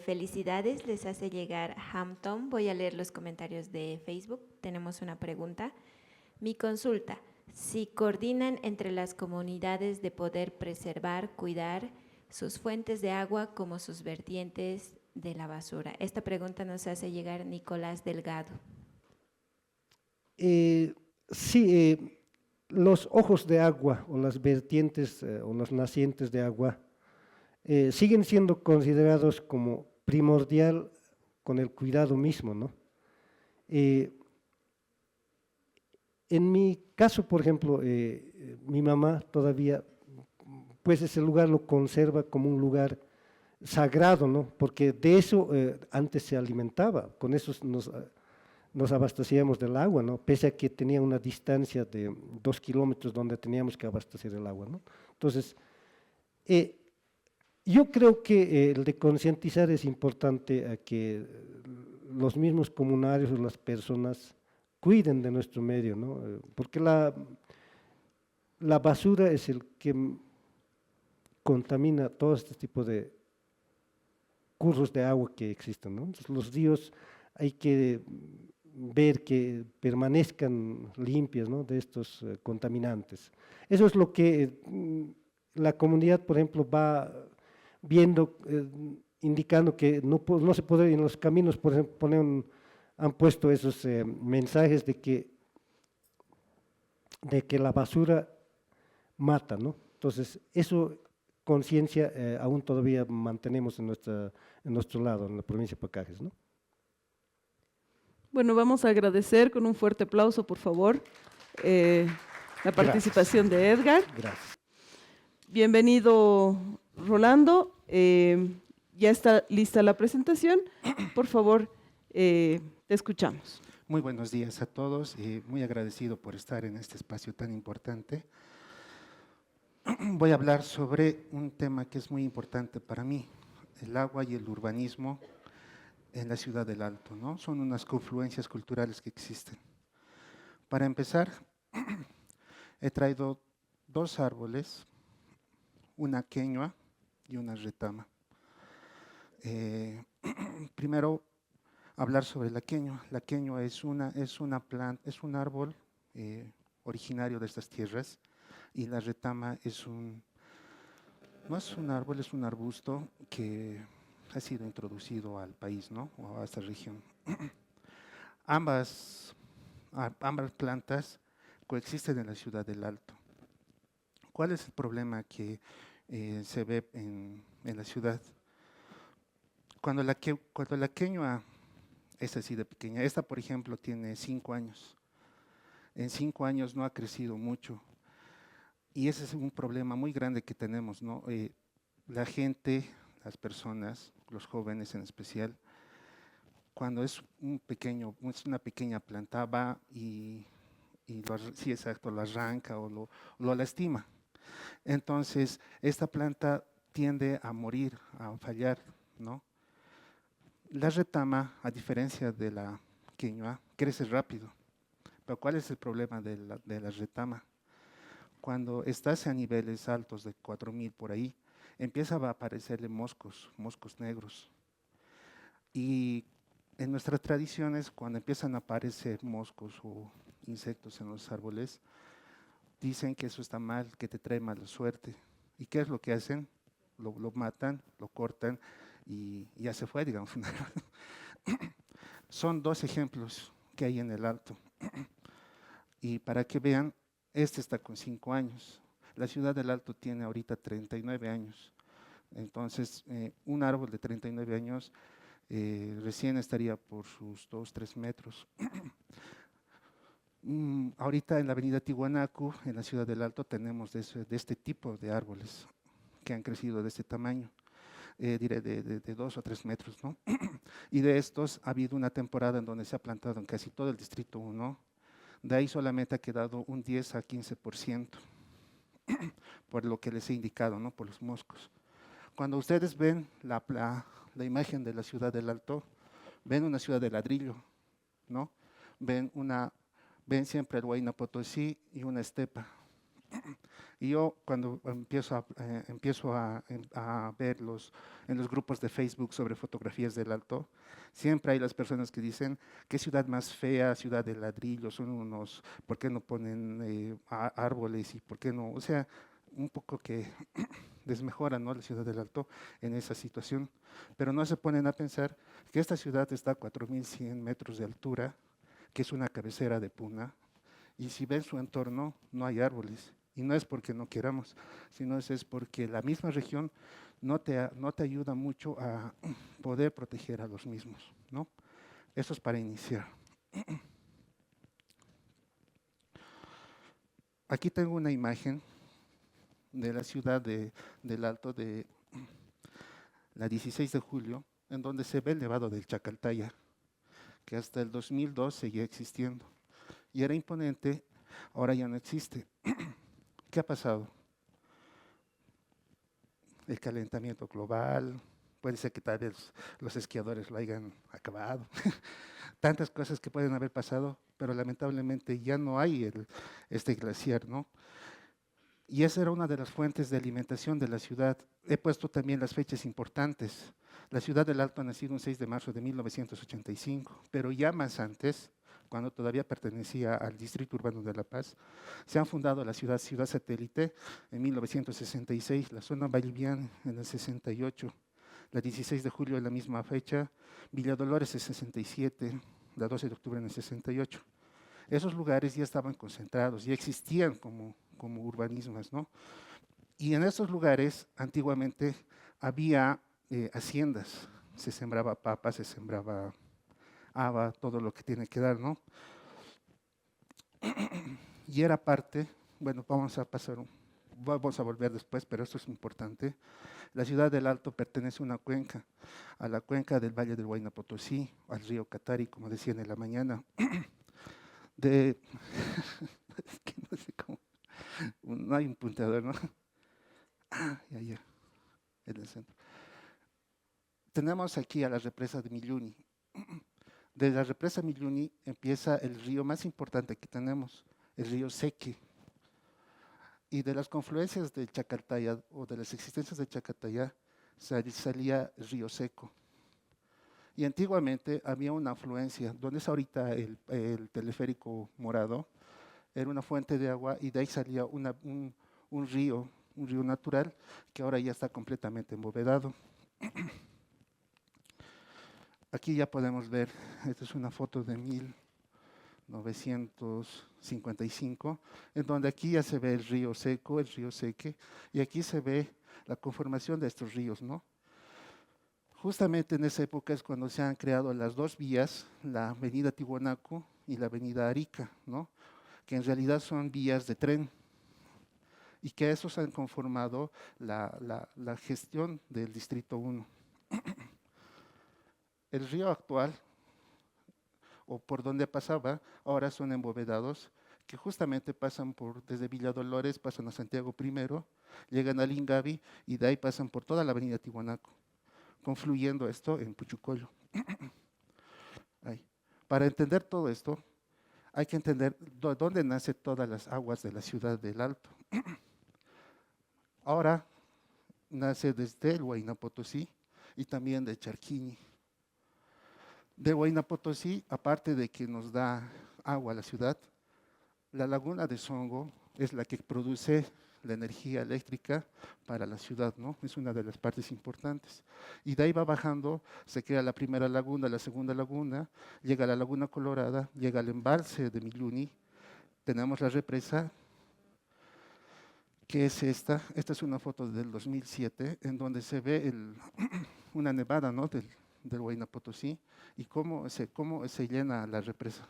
felicidades, les hace llegar Hampton. Voy a leer los comentarios de Facebook. Tenemos una pregunta. Mi consulta, si coordinan entre las comunidades de poder preservar, cuidar sus fuentes de agua como sus vertientes de la basura. Esta pregunta nos hace llegar Nicolás Delgado. Sí, los ojos de agua o las vertientes o las nacientes de agua siguen siendo considerados como primordial con el cuidado mismo, ¿no? En mi caso, por ejemplo, mi mamá todavía, pues ese lugar lo conserva como un lugar sagrado, ¿no? Porque de eso antes se alimentaba, con eso nos abastecíamos del agua, ¿no? Pese a que tenía una distancia de 2 kilómetros donde teníamos que abastecer el agua, ¿no? Entonces, yo creo que el de concientizar es importante a que los mismos comunarios o las personas cuiden de nuestro medio, ¿no? Porque la basura es el que contamina todo este tipo de cursos de agua que existen, ¿no? Entonces, los ríos hay que ver que permanezcan limpios, ¿no? De estos contaminantes. Eso es lo que la comunidad, por ejemplo, va viendo, indicando que no se puede, en los caminos, por ejemplo, han puesto esos mensajes de que la basura mata, ¿no? Entonces, eso conciencia aún todavía mantenemos en nuestro lado, en la provincia de Pacajes, ¿no? Bueno, vamos a agradecer con un fuerte aplauso, por favor, la participación de Edgar. Gracias. Bienvenido, Rolando. Ya está lista la presentación. Por favor, te escuchamos. Muy buenos días a todos y muy agradecido por estar en este espacio tan importante. Voy a hablar sobre un tema que es muy importante para mí, el agua y el urbanismo en la ciudad del Alto, ¿no? Son unas confluencias culturales que existen. Para empezar, he traído dos árboles, una queñua y una retama. Primero, hablar sobre la queñua. La queñua es una planta, es un árbol originario de estas tierras, y la retama no es un árbol, es un arbusto que ha sido introducido al país, ¿no? O a esta región. Ambas plantas coexisten en la ciudad del Alto. ¿Cuál es el problema que se ve en la ciudad? Cuando la queñua es así de pequeña, esta por ejemplo tiene 5 años. En 5 años no ha crecido mucho. Y ese es un problema muy grande que tenemos, ¿no? La gente, las personas, los jóvenes en especial, cuando es una pequeña planta, va y sí, exacto, lo arranca o lo lastima. Entonces, esta planta tiende a morir, a fallar, ¿no? La retama, a diferencia de la queñua, crece rápido. Pero ¿cuál es el problema de la retama? Cuando estás a niveles altos de 4000 por ahí, empieza a aparecerle moscos negros. Y en nuestras tradiciones, cuando empiezan a aparecer moscos o insectos en los árboles, dicen que eso está mal, que te trae mala suerte. ¿Y qué es lo que hacen? Lo matan, lo cortan y ya se fue, digamos. Son 2 ejemplos que hay en el Alto. Y para que vean, este está con 5 años. La ciudad del Alto tiene ahorita 39 años. Entonces, un árbol de 39 años recién estaría por sus 2, 3 metros. Ahorita en la avenida Tiwanaku, en la ciudad del Alto, tenemos de este tipo de árboles que han crecido de este tamaño, diré de 2 o 3 metros, ¿no? Y de estos ha habido una temporada en donde se ha plantado en casi todo el Distrito 1. De ahí solamente ha quedado un 10 a 15%, por lo que les he indicado, ¿no? Por los moscos. Cuando ustedes ven la imagen de la ciudad del Alto, ven una ciudad de ladrillo, ¿no? Ven siempre el Huayna Potosí y una estepa. Y yo cuando empiezo a ver en los grupos de Facebook sobre fotografías del Alto, siempre hay las personas que dicen, qué ciudad más fea, ciudad de ladrillo, ¿por qué no ponen árboles y por qué no? O sea, un poco que desmejoran, ¿no?, la ciudad del Alto en esa situación, pero no se ponen a pensar que esta ciudad está a 4100 metros de altura, que es una cabecera de puna, y si ven su entorno, no hay árboles. Y no es porque no queramos, sino es porque la misma región no te ayuda mucho a poder proteger a los mismos, ¿no? Eso es para iniciar. Aquí tengo una imagen de la ciudad del Alto, de la 16 de julio, en donde se ve el Nevado del Chacaltaya, que hasta el 2002 seguía existiendo. Y era imponente, ahora ya no existe. ¿Qué ha pasado? El calentamiento global, puede ser que tal vez los esquiadores lo hayan acabado. Tantas cosas que pueden haber pasado, pero lamentablemente ya no hay este glaciar, ¿no? Y esa era una de las fuentes de alimentación de la ciudad. He puesto también las fechas importantes. La ciudad del Alto ha nacido un 6 de marzo de 1985, pero ya más antes, cuando todavía pertenecía al Distrito Urbano de La Paz, se han fundado la ciudad satélite en 1966, la zona Vallivian en el 68, la 16 de julio en la misma fecha, Villa Dolores en 67, la 12 de octubre en el 68. Esos lugares ya estaban concentrados, ya existían como urbanismos, ¿no? Y en esos lugares antiguamente había haciendas, se sembraba papa, se sembraba haba, todo lo que tiene que dar, ¿no? Y era parte, bueno, vamos a pasar vamos a volver después, pero esto es importante. La ciudad del Alto pertenece a una cuenca, a la cuenca del Valle del Huayna Potosí, al río Catari, como decían en la mañana. Es que no sé cómo, no hay un punteador, ¿no? Ya, en el centro. Tenemos aquí a la represa de Milluni. De la represa Milluni empieza el río más importante que tenemos, el río Seque. Y de las confluencias del Chacaltaya o de las existencias de Chacaltaya salía el río Seco. Y antiguamente había una afluencia, donde es ahorita el teleférico morado, era una fuente de agua y de ahí salía un río natural que ahora ya está completamente embovedado. Aquí ya podemos ver, esta es una foto de 1955, en donde aquí ya se ve el río Seco, el río Seque, y aquí se ve la conformación de estos ríos, ¿no? Justamente en esa época es cuando se han creado las dos vías, la avenida Tiwanaku y la avenida Arica, ¿no? Que en realidad son vías de tren, y que esos han conformado la gestión del Distrito 1. El río actual, o por donde pasaba, ahora son embovedados, que justamente pasan desde Villa Dolores, pasan a Santiago I, llegan al Ingavi y de ahí pasan por toda la avenida Tiwanaku, confluyendo esto en Puchucollo. Para entender todo esto, hay que entender dónde nacen todas las aguas de la ciudad del Alto. Ahora nace desde el Huayna Potosí y también de Charquini. De Huayna Potosí, aparte de que nos da agua a la ciudad, la laguna de Songo es la que produce la energía eléctrica para la ciudad, ¿no? Es una de las partes importantes. Y de ahí va bajando, se crea la primera laguna, la segunda laguna, llega a la Laguna Colorada, llega al embalse de Milluni, tenemos la represa, que es esta es una foto del 2007, en donde se ve una nevada, ¿no? del Huayna Potosí y cómo se llena la represa.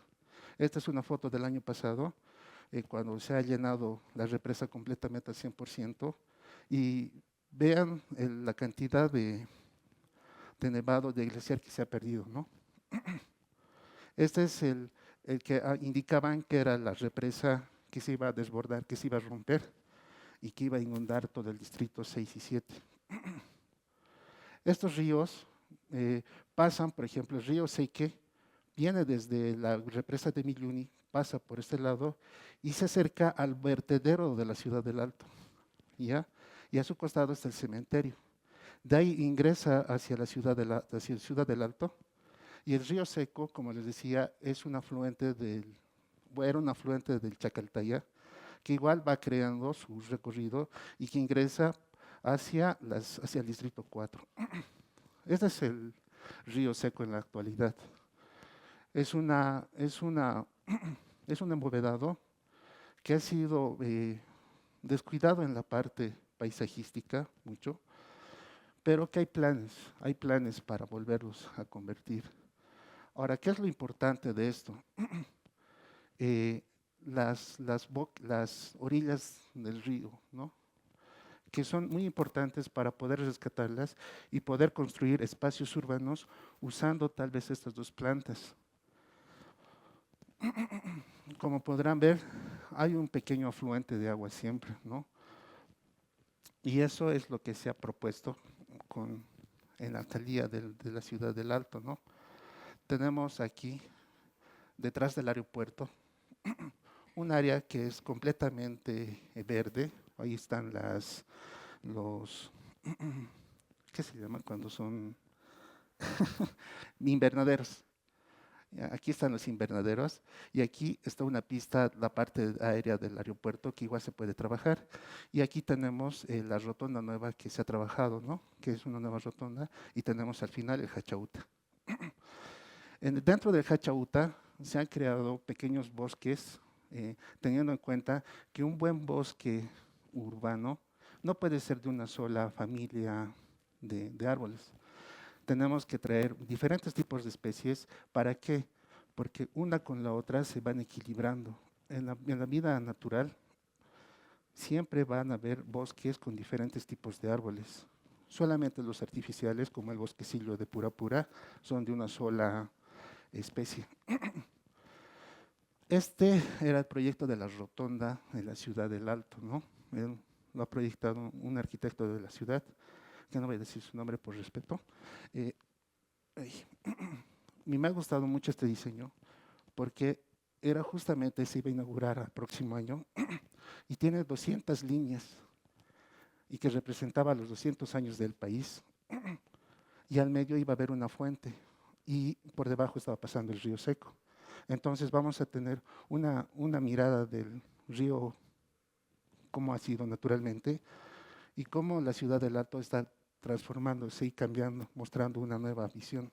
Esta es una foto del año pasado, cuando se ha llenado la represa completamente al 100%, y vean la cantidad de nevado, de glaciar que se ha perdido, ¿no? Este es el que indicaban que era la represa que se iba a desbordar, que se iba a romper y que iba a inundar todo el distrito 6 y 7. Estos ríos pasan, por ejemplo, el río Seque viene desde la represa de Milluni, pasa por este lado y se acerca al vertedero de la ciudad del Alto, ¿ya? Y a su costado está el cementerio. De ahí ingresa hacia la ciudad del Alto, y el río Seco, como les decía, era un afluente del Chacaltaya, que igual va creando su recorrido y que ingresa hacia el distrito 4. Este es el río Seco en la actualidad. Es un embovedado que ha sido descuidado en la parte paisajística mucho, pero que hay planes para volverlos a convertir. Ahora, ¿qué es lo importante de esto? Las orillas del río, ¿no? Que son muy importantes para poder rescatarlas y poder construir espacios urbanos usando tal vez estas dos plantas. Como podrán ver, hay un pequeño afluente de agua siempre, ¿no? Y eso es lo que se ha propuesto en la alcaldía de la ciudad del Alto, ¿no? Tenemos aquí, detrás del aeropuerto, un área que es completamente verde. Ahí están ¿qué se llama cuando son? Invernaderos. Aquí están los invernaderos y aquí está una pista, la parte aérea del aeropuerto, que igual se puede trabajar. Y aquí tenemos la rotonda nueva que se ha trabajado, ¿no? Que es una nueva rotonda, y tenemos al final el Hachauta. Dentro del Hachauta se han creado pequeños bosques, teniendo en cuenta que un buen bosque urbano no puede ser de una sola familia de árboles. Tenemos que traer diferentes tipos de especies. ¿Para qué? Porque una con la otra se van equilibrando. En la vida natural, siempre van a haber bosques con diferentes tipos de árboles. Solamente los artificiales, como el bosquecillo de Purapura, son de una sola especie. Este era el proyecto de la rotonda en la ciudad del Alto, ¿no? Él lo ha proyectado un arquitecto de la ciudad, que no voy a decir su nombre por respeto. Me ha gustado mucho este diseño, porque era justamente, se iba a inaugurar el próximo año, y tiene 200 líneas, y que representaba los 200 años del país, y al medio iba a haber una fuente, y por debajo estaba pasando el río Seco. Entonces vamos a tener una mirada del río, cómo ha sido naturalmente, y cómo la ciudad del Alto está transformándose y cambiando, mostrando una nueva visión.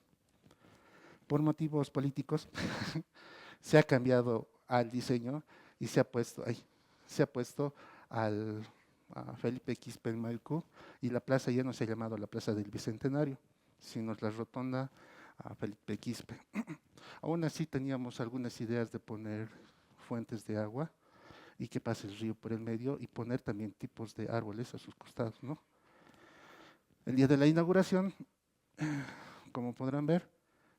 Por motivos políticos, se ha cambiado al diseño y se ha puesto a Felipe Quispe en Maipú, y la plaza ya no se ha llamado la Plaza del Bicentenario, sino la rotonda a Felipe Quispe. Aún así teníamos algunas ideas de poner fuentes de agua y que pase el río por el medio, y poner también tipos de árboles a sus costados, ¿no? El día de la inauguración, como podrán ver,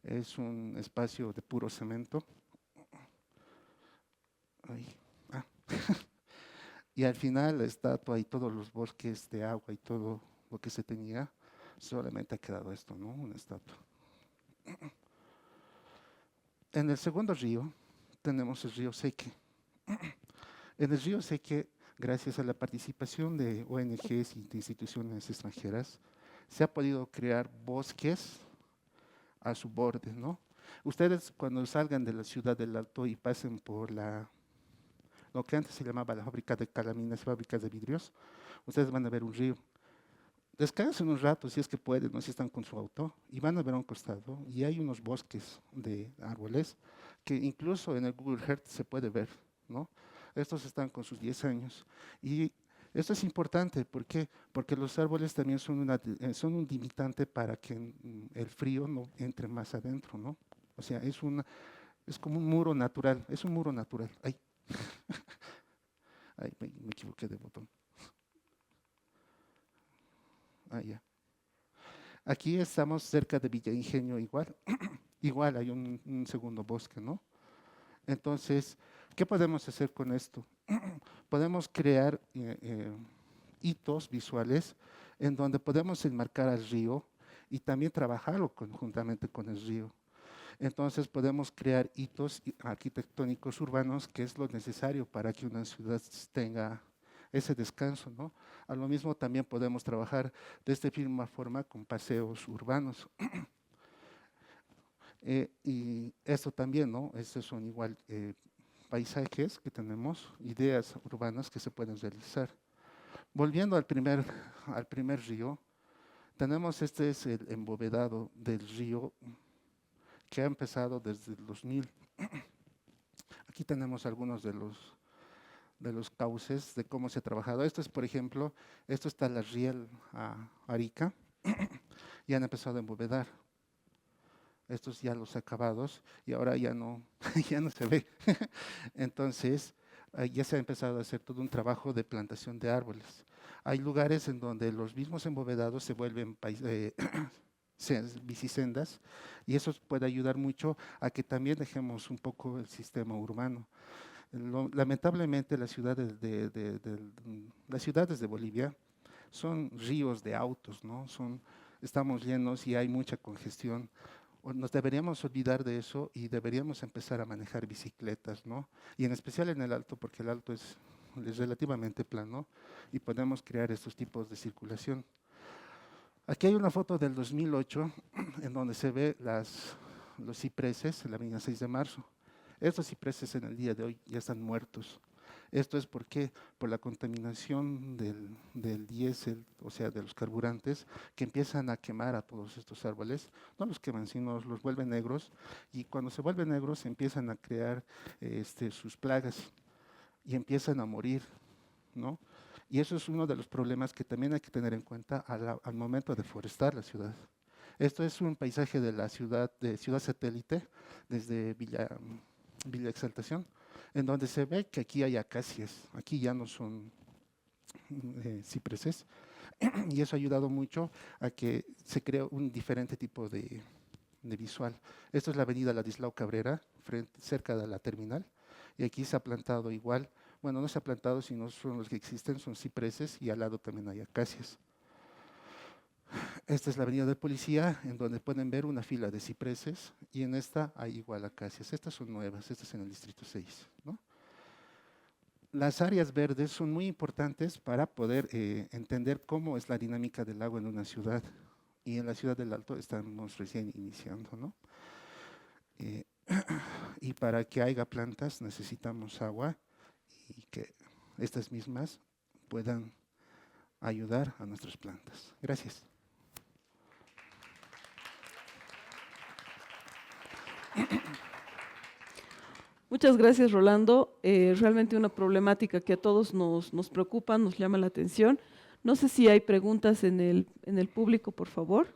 es un espacio de puro cemento. Y al final la estatua y todos los bosques de agua y todo lo que se tenía, solamente ha quedado esto, ¿no? Una estatua. En el segundo río tenemos el río Seque. En el río Seque, gracias a la participación de ONGs y de instituciones extranjeras, se ha podido crear bosques a su borde, ¿no? Ustedes cuando salgan de la ciudad del Alto y pasen por lo que antes se llamaba la fábrica de calaminas, fábricas de vidrios, ustedes van a ver un río. Descansen un rato si es que pueden, no si están con su auto, y van a ver a un costado, y hay unos bosques de árboles que incluso en el Google Earth se puede ver, ¿no? Estos están con sus 10 años. Y esto es importante, ¿por qué? Porque los árboles también son un limitante para que el frío no entre más adentro, ¿no? O sea, es como un muro natural, es un muro natural. Ay, ay, me equivoqué de botón. Ya. Aquí estamos cerca de Villa Ingenio igual. Igual hay un segundo bosque, ¿no? Entonces, ¿qué podemos hacer con esto? Podemos crear hitos visuales en donde podemos enmarcar al río y también trabajarlo conjuntamente con el río. Entonces podemos crear hitos arquitectónicos urbanos, que es lo necesario para que una ciudad tenga ese descanso, ¿no? A lo mismo también podemos trabajar de esta misma forma con paseos urbanos. Y esto también, ¿no? Estos son igual paisajes que tenemos, ideas urbanas que se pueden realizar. Volviendo al primer río, tenemos este es el embovedado del río que ha empezado desde el 2000. Aquí tenemos algunos de los cauces de cómo se ha trabajado. Esto es, por ejemplo, esto está la riel a Arica y han empezado a embovedar. Estos ya los acabados y ahora ya no se ve. Entonces, ya se ha empezado a hacer todo un trabajo de plantación de árboles. Hay lugares en donde los mismos embovedados se vuelven bicisendas, y eso puede ayudar mucho a que también dejemos un poco el sistema urbano. Lamentablemente las ciudades de Bolivia son ríos de autos, ¿no? Estamos llenos y hay mucha congestión. Nos deberíamos olvidar de eso y deberíamos empezar a manejar bicicletas, ¿no? Y en especial en el Alto, porque el Alto es relativamente plano y podemos crear estos tipos de circulación. Aquí hay una foto del 2008 en donde se ve los cipreses en la avenida 6 de marzo. Estos cipreses en el día de hoy ya están muertos. Esto es porque por la contaminación del diésel, o sea, de los carburantes, que empiezan a quemar a todos estos árboles. No los queman, sino los vuelven negros, y cuando se vuelven negros empiezan a crear sus plagas y empiezan a morir, ¿no? Y eso es uno de los problemas que también hay que tener en cuenta al momento de forestar la ciudad. Esto es un paisaje de la ciudad satélite, desde Villa Exaltación, en donde se ve que aquí hay acacias, aquí ya no son cipreses, y eso ha ayudado mucho a que se cree un diferente tipo de visual. Esto es la avenida Ladislao Cabrera, cerca de la terminal, y aquí se ha plantado igual, bueno, no se ha plantado, sino son los que existen, son cipreses, y al lado también hay acacias. Esta es la avenida del Policía, en donde pueden ver una fila de cipreses, y en esta hay igual acacias. Estas son nuevas, estas en el distrito 6, ¿no? Las áreas verdes son muy importantes para poder entender cómo es la dinámica del agua en una ciudad. Y en la ciudad del Alto estamos recién iniciando, ¿no? Y para que haya plantas necesitamos agua y que estas mismas puedan ayudar a nuestras plantas. Gracias. Muchas gracias, Rolando. Realmente una problemática que a todos nos preocupa, nos llama la atención. No sé si hay preguntas en el público, por favor.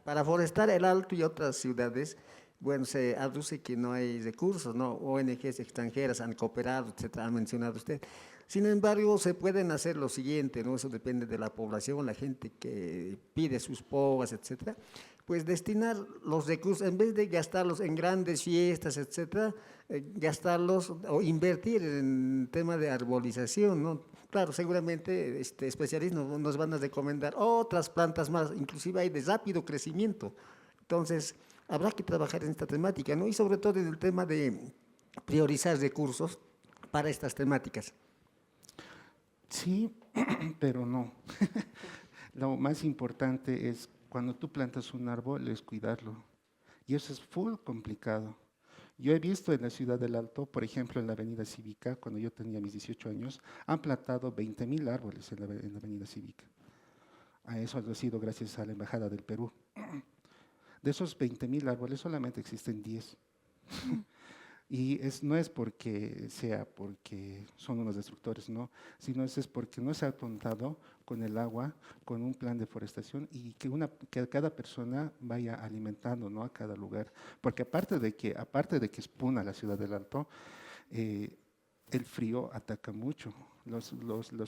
Para forestar el Alto y otras ciudades, bueno, se aduce que no hay recursos, ¿no? ONGs extranjeras han cooperado, etcétera, ha mencionado usted. Sin embargo, se pueden hacer lo siguiente, ¿no? Eso depende de la población, la gente que pide sus povas, etcétera. Pues destinar los recursos, en vez de gastarlos en grandes fiestas, etcétera, gastarlos o invertir en tema de arbolización, ¿no? Claro, seguramente especialistas nos van a recomendar otras plantas más, inclusive hay de rápido crecimiento. Entonces, habrá que trabajar en esta temática, ¿no? Y sobre todo en el tema de priorizar recursos para estas temáticas. Sí, pero no. Lo más importante es cuando tú plantas un árbol es cuidarlo. Y eso es full complicado. Yo he visto en la ciudad del Alto, por ejemplo, en la Avenida Cívica, cuando yo tenía mis 18 años, han plantado 20,000 árboles en la Avenida Cívica. A eso ha sido gracias a la Embajada del Perú. De esos 20,000 árboles solamente existen 10. Y no es porque son unos destructores, no, sino es porque no se ha contado con el agua, con un plan de forestación y que cada persona vaya alimentando, ¿no? A cada lugar. Porque aparte de que es Puna la ciudad del Alto, el frío ataca mucho. Los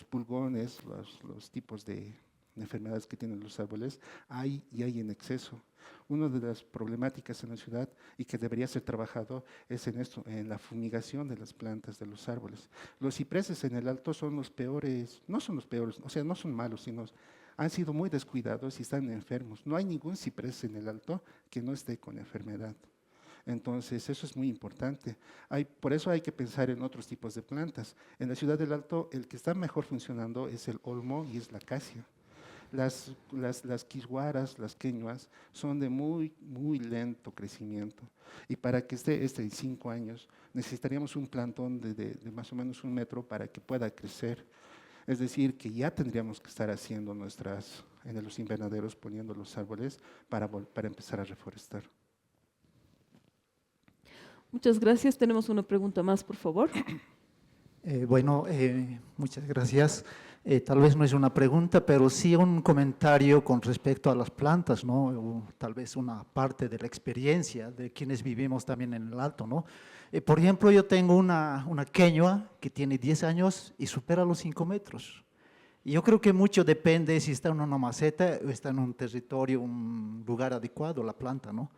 pulgones, los tipos de enfermedades que tienen los árboles, hay en exceso. Una de las problemáticas en la ciudad y que debería ser trabajado es en esto, en la fumigación de las plantas, de los árboles. Los cipreses en el Alto son los peores, no son los peores, o sea, no son malos, sino han sido muy descuidados y están enfermos. No hay ningún ciprés en el Alto que no esté con enfermedad. Entonces, eso es muy importante. Por eso hay que pensar en otros tipos de plantas. En la ciudad del Alto, el que está mejor funcionando es el olmo y es la acacia. Las quisguaras, las queñuas, son de muy, muy lento crecimiento. Y para que esté en 5 años, necesitaríamos un plantón de más o menos 1 metro para que pueda crecer. Es decir, que ya tendríamos que estar haciendo en los invernaderos, poniendo los árboles para empezar a reforestar. Muchas gracias. Tenemos una pregunta más, por favor. Muchas gracias. Tal vez no es una pregunta, pero sí un comentario con respecto a las plantas, ¿no? O tal vez una parte de la experiencia de quienes vivimos también en el Alto, ¿no? Por ejemplo, yo tengo una queñua que tiene 10 años y supera los 5 metros. Y yo creo que mucho depende si está en una maceta o está en un territorio, un lugar adecuado la planta, ¿no?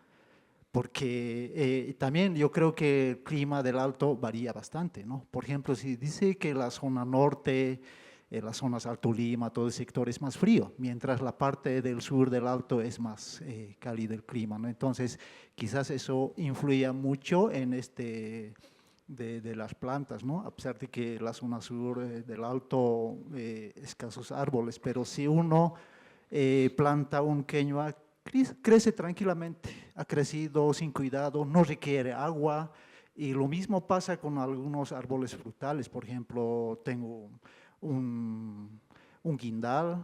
Porque también yo creo que el clima del Alto varía bastante, ¿no? Por ejemplo, si dice que la zona norte, las zonas Alto Lima, todo el sector es más frío, mientras la parte del sur del Alto es más cálido el clima, ¿no? Entonces, quizás eso influya mucho en de las plantas, ¿no? A pesar de que la zona sur del Alto, escasos árboles, pero si uno planta un queñua, crece tranquilamente, ha crecido sin cuidado, no requiere agua, y lo mismo pasa con algunos árboles frutales. Por ejemplo, tengo un guindal,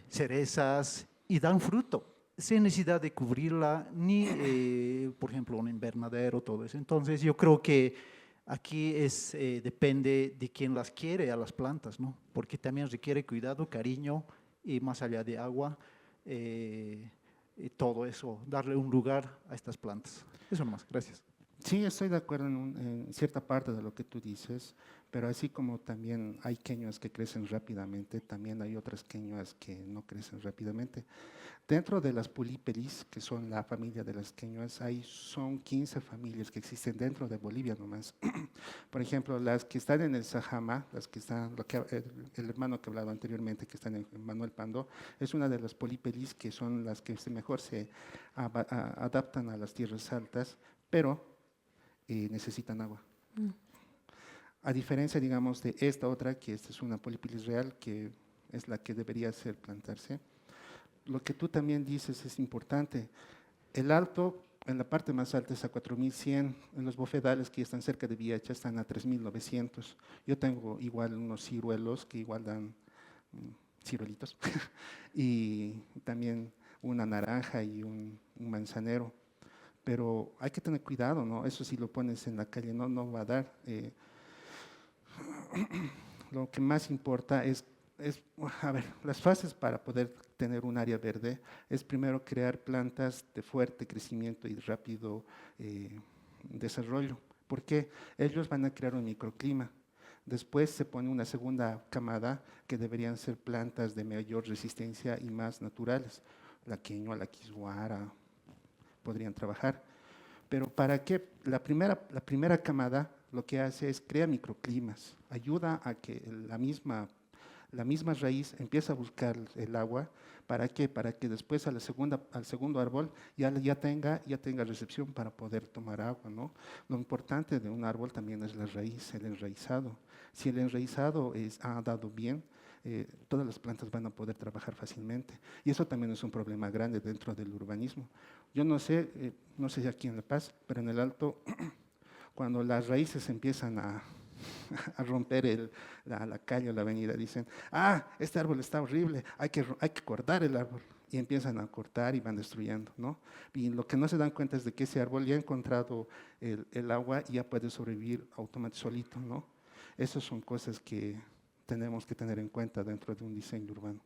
cerezas, y dan fruto sin necesidad de cubrirla, ni, por ejemplo, un invernadero, todo eso. Entonces, yo creo que aquí depende de quién las quiere a las plantas, ¿no? Porque también requiere cuidado, cariño, y más allá de agua, todo eso, darle un lugar a estas plantas. Eso nomás, gracias. Sí, estoy de acuerdo en cierta parte de lo que tú dices, pero así como también hay queñuas que crecen rápidamente, también hay otras queñuas que no crecen rápidamente. Dentro de las Polypellis, que son la familia de las queñuas, son 15 familias que existen dentro de Bolivia nomás. Por ejemplo, las que están en el Sajama, las que están, el hermano que hablaba anteriormente, que está en Manuel Pando, es una de las Polypellis que son las que mejor se adaptan a las tierras altas, pero necesitan agua. A diferencia, digamos, de esta otra, que esta es una Polypellis real, que es la que debería plantarse. Lo que tú también dices es importante. El alto, en la parte más alta es a 4.100, en los bofedales que están cerca de Viacha están a 3.900. Yo tengo igual unos ciruelos que igual dan ciruelitos, y también una naranja y un manzanero. Pero hay que tener cuidado, ¿no? Eso si lo pones en la calle no va a dar. Lo que más importa es, a ver, las fases para poder tener un área verde es primero crear plantas de fuerte crecimiento y rápido desarrollo, porque ellos van a crear un microclima. Después se pone una segunda camada que deberían ser plantas de mayor resistencia y más naturales. La queñua, la quisuara, podrían trabajar. Pero ¿para qué? La primera camada lo que hace es crear microclimas, ayuda a que la misma raíz empiece a buscar el agua. ¿Para qué? Para que después al segundo árbol ya tenga recepción para poder tomar agua, ¿no? Lo importante de un árbol también es la raíz, el enraizado. Si el enraizado ha dado bien, todas las plantas van a poder trabajar fácilmente. Y eso también es un problema grande dentro del urbanismo. Yo no sé si aquí en La Paz, pero en el Alto, cuando las raíces empiezan a romper la calle o la avenida, dicen, este árbol está horrible, hay que cortar el árbol. Y empiezan a cortar y van destruyendo, ¿no? Y lo que no se dan cuenta es de que ese árbol ya ha encontrado el agua y ya puede sobrevivir automáticamente solito, ¿no? Esas son cosas que tenemos que tener en cuenta dentro de un diseño urbano.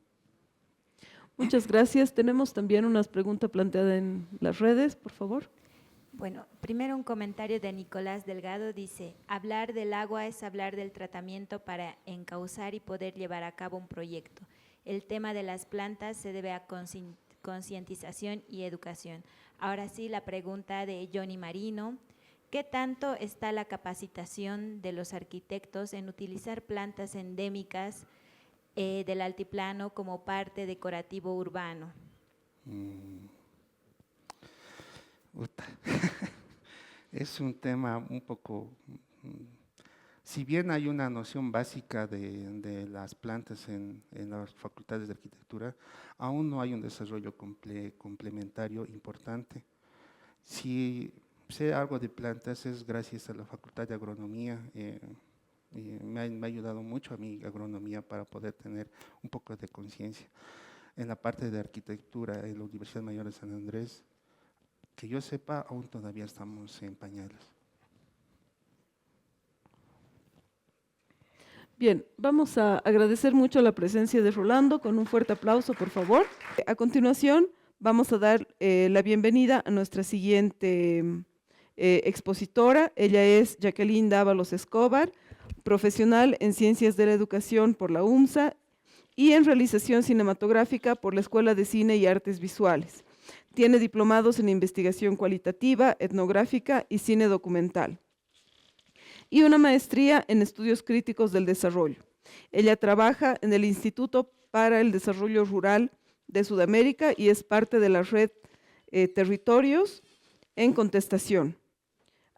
Muchas gracias. Tenemos también unas preguntas planteadas en las redes, por favor. Bueno, primero un comentario de Nicolás Delgado, dice, hablar del agua es hablar del tratamiento para encauzar y poder llevar a cabo un proyecto. El tema de las plantas se debe a concientización y educación. Ahora sí, la pregunta de Johnny Marino, ¿qué tanto está la capacitación de los arquitectos en utilizar plantas endémicas del altiplano como parte decorativo urbano? Es un tema un poco, si bien hay una noción básica de las plantas en las facultades de arquitectura, aún no hay un desarrollo complementario importante. Si sé algo de plantas es gracias a la Facultad de Agronomía. Me ha ayudado mucho a mi agronomía para poder tener un poco de conciencia. En la parte de arquitectura en la Universidad Mayor de San Andrés, que yo sepa, aún todavía estamos en pañales. Bien, vamos a agradecer mucho la presencia de Rolando con un fuerte aplauso, por favor. A continuación, vamos a dar la bienvenida a nuestra siguiente expositora. Ella es Jacqueline Dávalos Escobar, profesional en Ciencias de la Educación por la UMSA y en Realización Cinematográfica por la Escuela de Cine y Artes Visuales. Tiene diplomados en Investigación Cualitativa, Etnográfica y Cine Documental, y una maestría en Estudios Críticos del Desarrollo. Ella trabaja en el Instituto para el Desarrollo Rural de Sudamérica y es parte de la red Territorios en Contestación.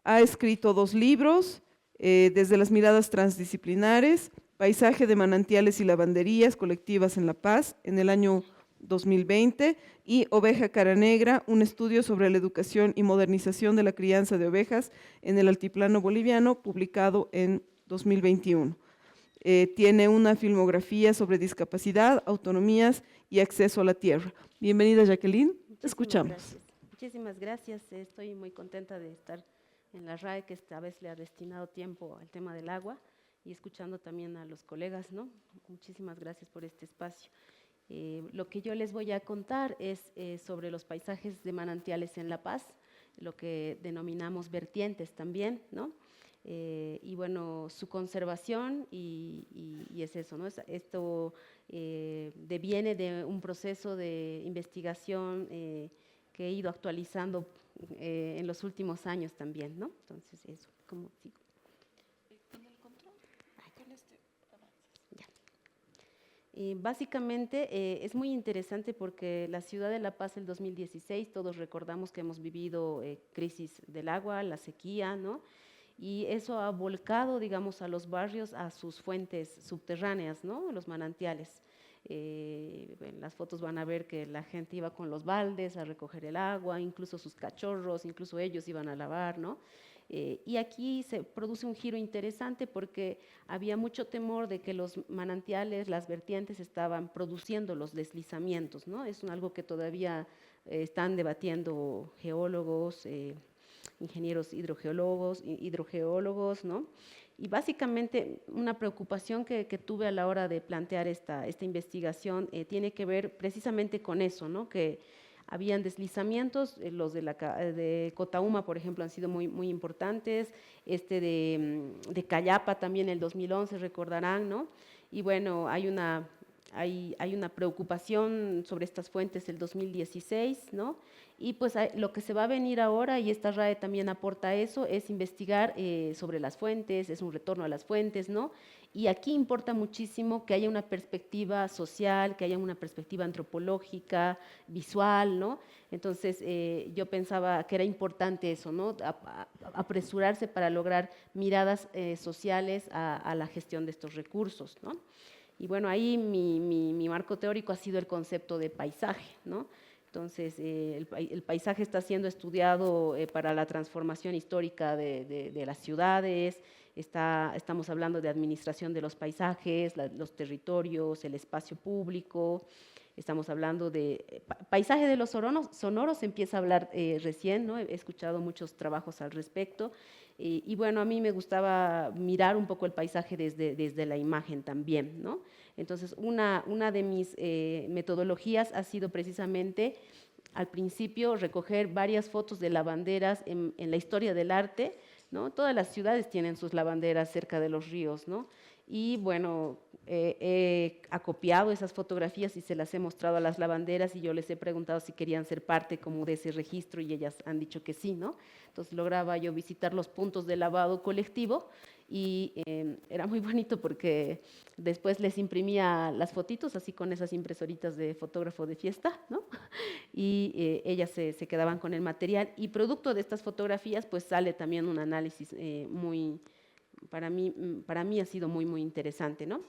Ha escrito 2 libros, Desde las miradas transdisciplinares, Paisaje de manantiales y lavanderías colectivas en La Paz, en el año 2020, y Oveja Cara Negra, un estudio sobre la educación y modernización de la crianza de ovejas en el altiplano boliviano, publicado en 2021. Tiene una filmografía sobre discapacidad, autonomías y acceso a la tierra. Bienvenida, Jacqueline. Te escuchamos. Muchísimas gracias. Estoy muy contenta de estar en la RAE, que esta vez le ha destinado tiempo al tema del agua, y escuchando también a los colegas, ¿no? Muchísimas gracias por este espacio. Lo que yo les voy a contar es sobre los paisajes de manantiales en La Paz, lo que denominamos vertientes también, ¿no? Y bueno, su conservación y es eso, ¿no? Esto deviene de un proceso de investigación que he ido actualizando en los últimos años también, ¿no? Entonces, eso, ¿cómo sigo? ¿Con el control? Con este avances. Básicamente es muy interesante porque la ciudad de La Paz el 2016, todos recordamos que hemos vivido crisis del agua, la sequía, ¿no? Y eso ha volcado, digamos, a los barrios, a sus fuentes subterráneas, ¿no? Los manantiales. En las fotos van a ver que la gente iba con los baldes a recoger el agua, incluso sus cachorros, incluso ellos iban a lavar, ¿no? Y aquí se produce un giro interesante porque había mucho temor de que los manantiales, las vertientes estaban produciendo los deslizamientos, ¿no? Es algo que todavía están debatiendo geólogos, ingenieros hidrogeólogos, ¿no? Y básicamente una preocupación que tuve a la hora de plantear esta investigación tiene que ver precisamente con eso, ¿no? Que habían deslizamientos, los de Cotauma, por ejemplo, han sido muy importantes, de Cayapa también en el 2011, recordarán, ¿no? Y bueno, hay una preocupación sobre estas fuentes el 2016, ¿no? Y pues lo que se va a venir ahora, y esta RAE también aporta eso, es investigar sobre las fuentes, es un retorno a las fuentes, ¿no? Y aquí importa muchísimo que haya una perspectiva social, que haya una perspectiva antropológica, visual, ¿no? Entonces, yo pensaba que era importante eso, ¿no? Apresurarse para lograr miradas sociales a la gestión de estos recursos, ¿no? Y bueno, ahí mi marco teórico ha sido el concepto de paisaje, ¿no? Entonces, el paisaje está siendo estudiado para la transformación histórica de las ciudades, estamos hablando de administración de los paisajes, los territorios, el espacio público, estamos hablando de paisaje de los sonoros se empieza a hablar recién, ¿no? He escuchado muchos trabajos al respecto, y bueno, a mí me gustaba mirar un poco el paisaje desde la imagen también, ¿no? Entonces, una de mis metodologías ha sido precisamente, al principio, recoger varias fotos de lavanderas en la historia del arte, ¿no? Todas las ciudades tienen sus lavanderas cerca de los ríos, ¿no? Y bueno, he acopiado esas fotografías y se las he mostrado a las lavanderas y yo les he preguntado si querían ser parte como de ese registro y ellas han dicho que sí, ¿no? Entonces lograba yo visitar los puntos de lavado colectivo y era muy bonito porque después les imprimía las fotitos así con esas impresoritas de fotógrafo de fiesta, ¿no? Y ellas se quedaban con el material y producto de estas fotografías pues sale también un análisis para mí ha sido muy interesante, ¿no?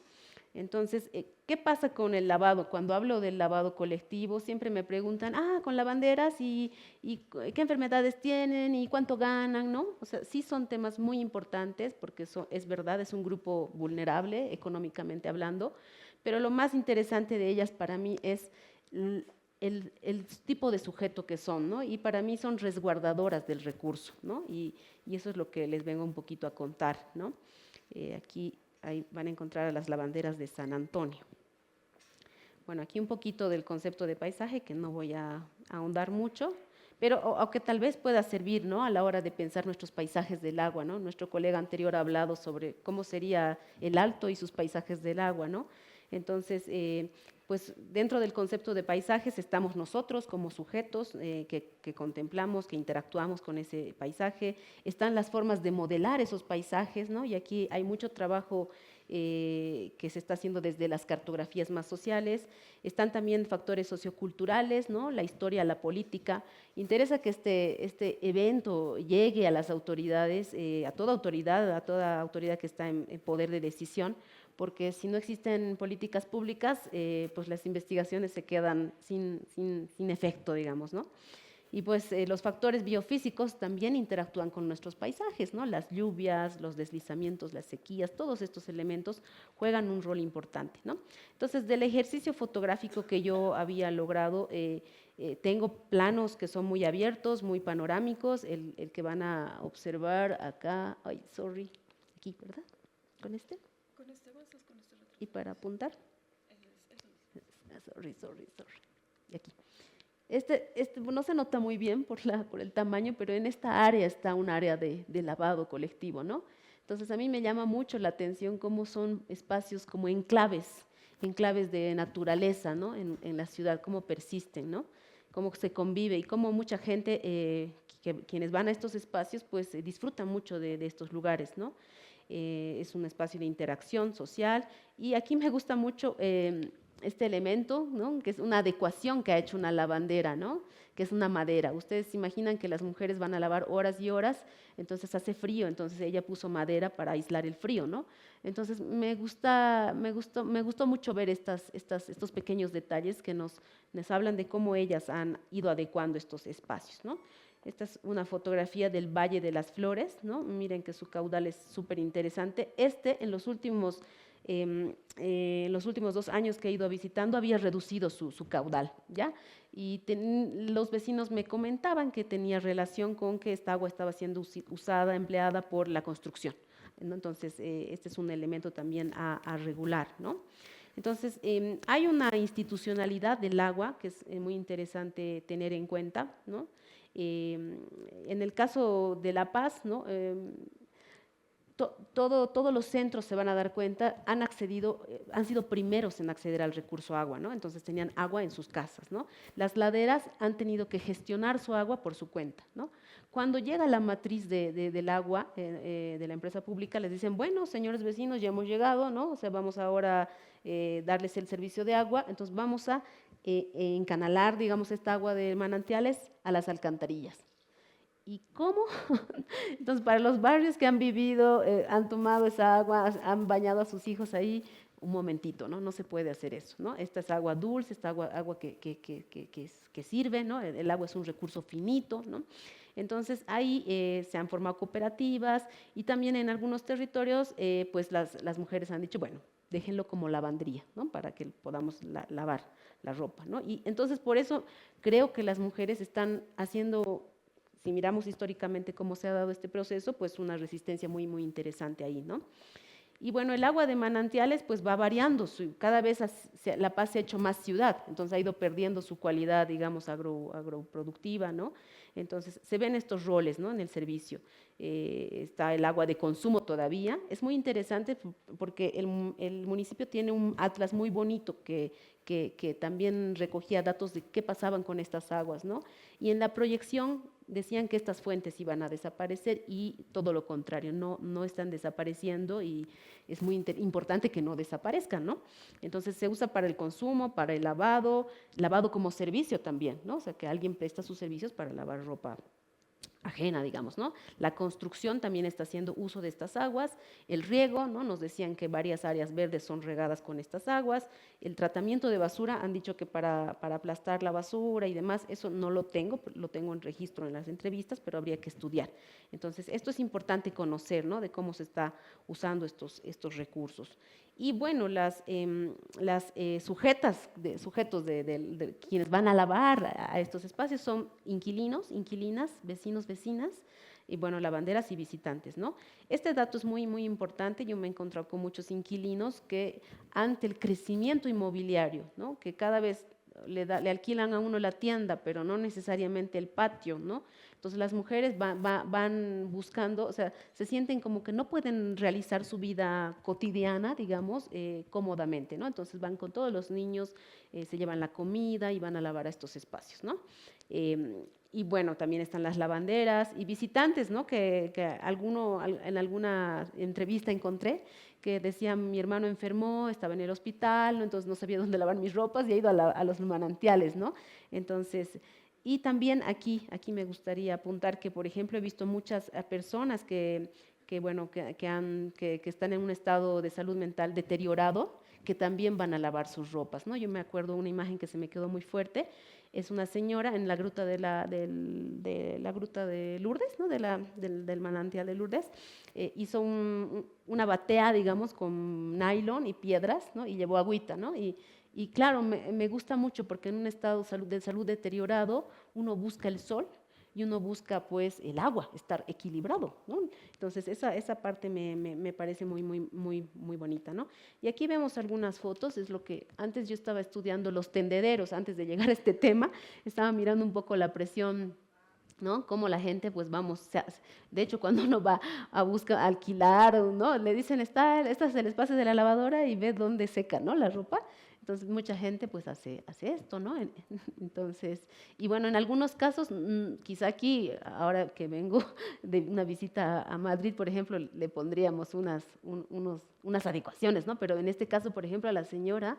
Entonces, ¿qué pasa con el lavado? Cuando hablo del lavado colectivo, siempre me preguntan, con lavanderas, ¿y qué enfermedades tienen? ¿Y cuánto ganan? ¿No? O sea, sí son temas muy importantes, porque es verdad, es un grupo vulnerable, económicamente hablando, pero lo más interesante de ellas para mí es el tipo de sujeto que son, ¿no? Y para mí son resguardadoras del recurso, ¿no? Y eso es lo que les vengo un poquito a contar, ¿no? Aquí ahí van a encontrar a las lavanderas de San Antonio. Bueno, aquí un poquito del concepto de paisaje, que no voy a ahondar mucho, pero aunque tal vez pueda servir, ¿no? A la hora de pensar nuestros paisajes del agua, ¿no? Nuestro colega anterior ha hablado sobre cómo sería el Alto y sus paisajes del agua, ¿no? Entonces, pues dentro del concepto de paisajes estamos nosotros como sujetos que contemplamos, que interactuamos con ese paisaje, están las formas de modelar esos paisajes, ¿no? Y aquí hay mucho trabajo que se está haciendo desde las cartografías más sociales, están también factores socioculturales, ¿no? La historia, la política. Interesa que este evento llegue a las autoridades, a toda autoridad que está en poder de decisión, porque si no existen políticas públicas, pues las investigaciones se quedan sin efecto, digamos, ¿no? Y pues los factores biofísicos también interactúan con nuestros paisajes, ¿no? Las lluvias, los deslizamientos, las sequías, todos estos elementos juegan un rol importante, ¿no? Entonces, del ejercicio fotográfico que yo había logrado, tengo planos que son muy abiertos, muy panorámicos, el que van a observar acá, aquí, ¿verdad? ¿Con este? Con este vas con este retrato. ¿Y para apuntar? sorry. Y aquí. No se nota muy bien por el tamaño, pero en esta área está un área de lavado colectivo, ¿no? Entonces a mí me llama mucho la atención cómo son espacios como enclaves de naturaleza, ¿no? En la ciudad, cómo persisten, ¿no? Cómo se convive y cómo mucha gente, quienes van a estos espacios, pues disfrutan mucho de estos lugares, ¿no? Es un espacio de interacción social y aquí me gusta mucho este elemento, ¿no? Que es una adecuación que ha hecho una lavandera, ¿no? Que es una madera. Ustedes se imaginan que las mujeres van a lavar horas y horas, entonces hace frío, entonces ella puso madera para aislar el frío, ¿no? Entonces me gustó mucho ver estos pequeños detalles que nos hablan de cómo ellas han ido adecuando estos espacios, ¿no? Esta es una fotografía del Valle de las Flores, ¿no? Miren que su caudal es súper interesante. En los últimos 2 años que he ido visitando, había reducido su caudal, ¿ya? Y los vecinos me comentaban que tenía relación con que esta agua estaba siendo usada, empleada por la construcción, ¿no? Entonces, este es un elemento también a regular, ¿no? Entonces, hay una institucionalidad del agua que es muy interesante tener en cuenta, ¿no? En el caso de La Paz, ¿no? Todos los centros se van a dar cuenta, han sido primeros en acceder al recurso agua, ¿no? Entonces tenían agua en sus casas, ¿no? Las laderas han tenido que gestionar su agua por su cuenta, ¿no? Cuando llega la matriz del agua de la empresa pública, les dicen, bueno, señores vecinos, ya hemos llegado, ¿no? O sea, vamos ahora a darles el servicio de agua, entonces vamos a encanalar, digamos, esta agua de manantiales a las alcantarillas. ¿Y cómo? Entonces, para los barrios que han vivido, han tomado esa agua, han bañado a sus hijos ahí, un momentito, ¿no? No se puede hacer eso, ¿no? Esta es agua dulce, esta agua que sirve, ¿no? El agua es un recurso finito, ¿no? Entonces, ahí se han formado cooperativas y también en algunos territorios, pues las mujeres han dicho, bueno, déjenlo como lavandería, ¿no? Para que podamos lavar la ropa, ¿no? Y entonces, por eso creo que las mujeres están haciendo, si miramos históricamente cómo se ha dado este proceso, pues una resistencia muy, muy interesante ahí, ¿no? Y bueno, el agua de manantiales pues va variando, cada vez La Paz se ha hecho más ciudad, entonces ha ido perdiendo su cualidad, digamos, agroproductiva, ¿no? Entonces se ven estos roles, ¿no? En el servicio. Está el agua de consumo todavía. Es muy interesante porque el municipio tiene un atlas muy bonito que también recogía datos de qué pasaban con estas aguas, ¿no? Y en la proyección decían que estas fuentes iban a desaparecer y todo lo contrario, no están desapareciendo y es muy importante que no desaparezcan, ¿no? Entonces se usa para el consumo, para el lavado como servicio también, ¿no? O sea, que alguien presta sus servicios para lavar ropa ajena, digamos, ¿no? La construcción también está haciendo uso de estas aguas, el riego, ¿no? Nos decían que varias áreas verdes son regadas con estas aguas, el tratamiento de basura, han dicho que para aplastar la basura y demás, eso no lo tengo en registro en las entrevistas, pero habría que estudiar. Entonces, esto es importante conocer, ¿no? De cómo se está usando estos recursos. Y bueno, las sujetos de quienes van a lavar a estos espacios son inquilinos, inquilinas, vecinos, vecinas, y bueno, lavanderas y visitantes, ¿no? Este dato es muy, muy importante. Yo me he encontrado con muchos inquilinos que ante el crecimiento inmobiliario, ¿no? Que cada vez le alquilan a uno la tienda, pero no necesariamente el patio, ¿no? Entonces las mujeres van buscando, o sea, se sienten como que no pueden realizar su vida cotidiana, digamos, cómodamente, ¿no? Entonces van con todos los niños, se llevan la comida y van a lavar a estos espacios, ¿no? Y bueno, también están las lavanderas y visitantes, ¿no? Que en alguna entrevista encontré que decía, mi hermano enfermó, estaba en el hospital, ¿no? Entonces no sabía dónde lavar mis ropas y ha ido a los manantiales, ¿no? Entonces, y también aquí me gustaría apuntar que, por ejemplo, he visto muchas personas que están en un estado de salud mental deteriorado, que también van a lavar sus ropas, ¿no? Yo me acuerdo una imagen que se me quedó muy fuerte, es una señora en la gruta de la gruta de Lourdes, ¿no? Del manantial de Lourdes, hizo una batea, digamos, con nylon y piedras, ¿no? Y llevó agüita, ¿no? Y claro, me gusta mucho porque en un estado de salud deteriorado uno busca el sol, y uno busca pues el agua, estar equilibrado, ¿no? Entonces esa parte me parece muy bonita, ¿no? Y aquí vemos algunas fotos, es lo que antes yo estaba estudiando los tendederos, antes de llegar a este tema, estaba mirando un poco la presión, ¿no? Cómo la gente, pues vamos, de hecho cuando uno va a buscar alquilar, ¿no? Le dicen, este es el espacio de la lavadora y ve dónde seca, ¿no? La ropa. Entonces mucha gente pues hace esto, ¿no? Entonces, y bueno, en algunos casos, quizá aquí, ahora que vengo de una visita a Madrid, por ejemplo, le pondríamos unas adecuaciones, ¿no? Pero en este caso, por ejemplo, a la señora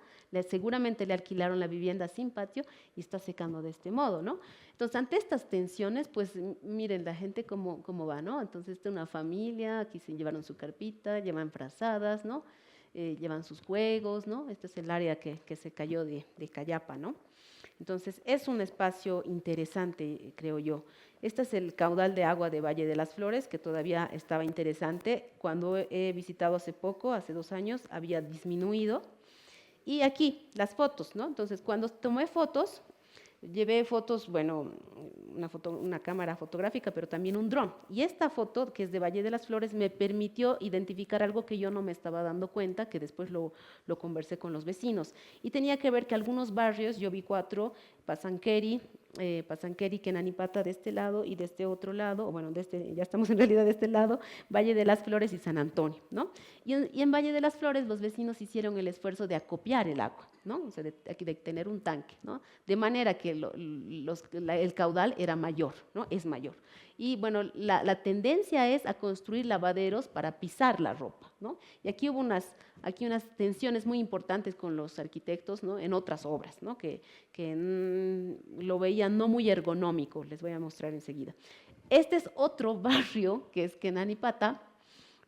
seguramente le alquilaron la vivienda sin patio y está secando de este modo, ¿no? Entonces, ante estas tensiones, pues miren la gente cómo va, ¿no? Entonces, esta es una familia, aquí se llevaron su carpita, llevan frazadas, ¿no? Llevan sus juegos, ¿no? Este es el área que se cayó de Cayapa, ¿no? Entonces, es un espacio interesante, creo yo. Este es el caudal de agua de Valle de las Flores, que todavía estaba interesante. Cuando he visitado hace poco, hace 2 años, había disminuido. Y aquí, las fotos, ¿no? Entonces, cuando tomé fotos, llevé fotos, bueno, una cámara fotográfica, pero también un dron. Y esta foto, que es de Valle de las Flores, me permitió identificar algo que yo no me estaba dando cuenta, que después lo conversé con los vecinos. Y tenía que ver que algunos barrios, yo vi 4, Pasanqueri, Kenanipata de este lado y de este otro lado, o bueno, ya estamos en realidad de este lado, Valle de las Flores y San Antonio, ¿no? Y en Valle de las Flores los vecinos hicieron el esfuerzo de acopiar el agua, ¿no? O sea, de tener un tanque, ¿no? De manera que el caudal era mayor, ¿no? Es mayor. Y bueno, la tendencia es a construir lavaderos para pisar la ropa, ¿no? Y aquí hubo unas tensiones muy importantes con los arquitectos, ¿no? En otras obras, ¿no? Que lo veían no muy ergonómico, les voy a mostrar enseguida. Este es otro barrio que es Kenanipata,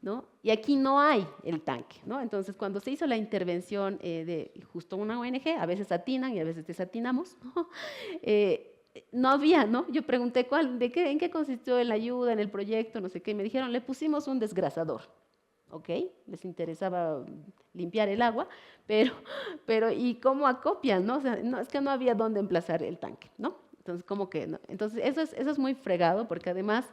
¿no? Y aquí no hay el tanque, ¿no? Entonces, cuando se hizo la intervención de justo una ONG, a veces atinan y a veces desatinamos, ¿no? No había, ¿no? Yo pregunté en qué consistió la ayuda, en el proyecto, no sé qué, y me dijeron, le pusimos un desgrasador, ¿ok? Les interesaba limpiar el agua, pero ¿y cómo acopian, no? O sea, no, es que no había dónde emplazar el tanque, ¿no? Entonces, ¿cómo que no? Entonces, eso es muy fregado, porque además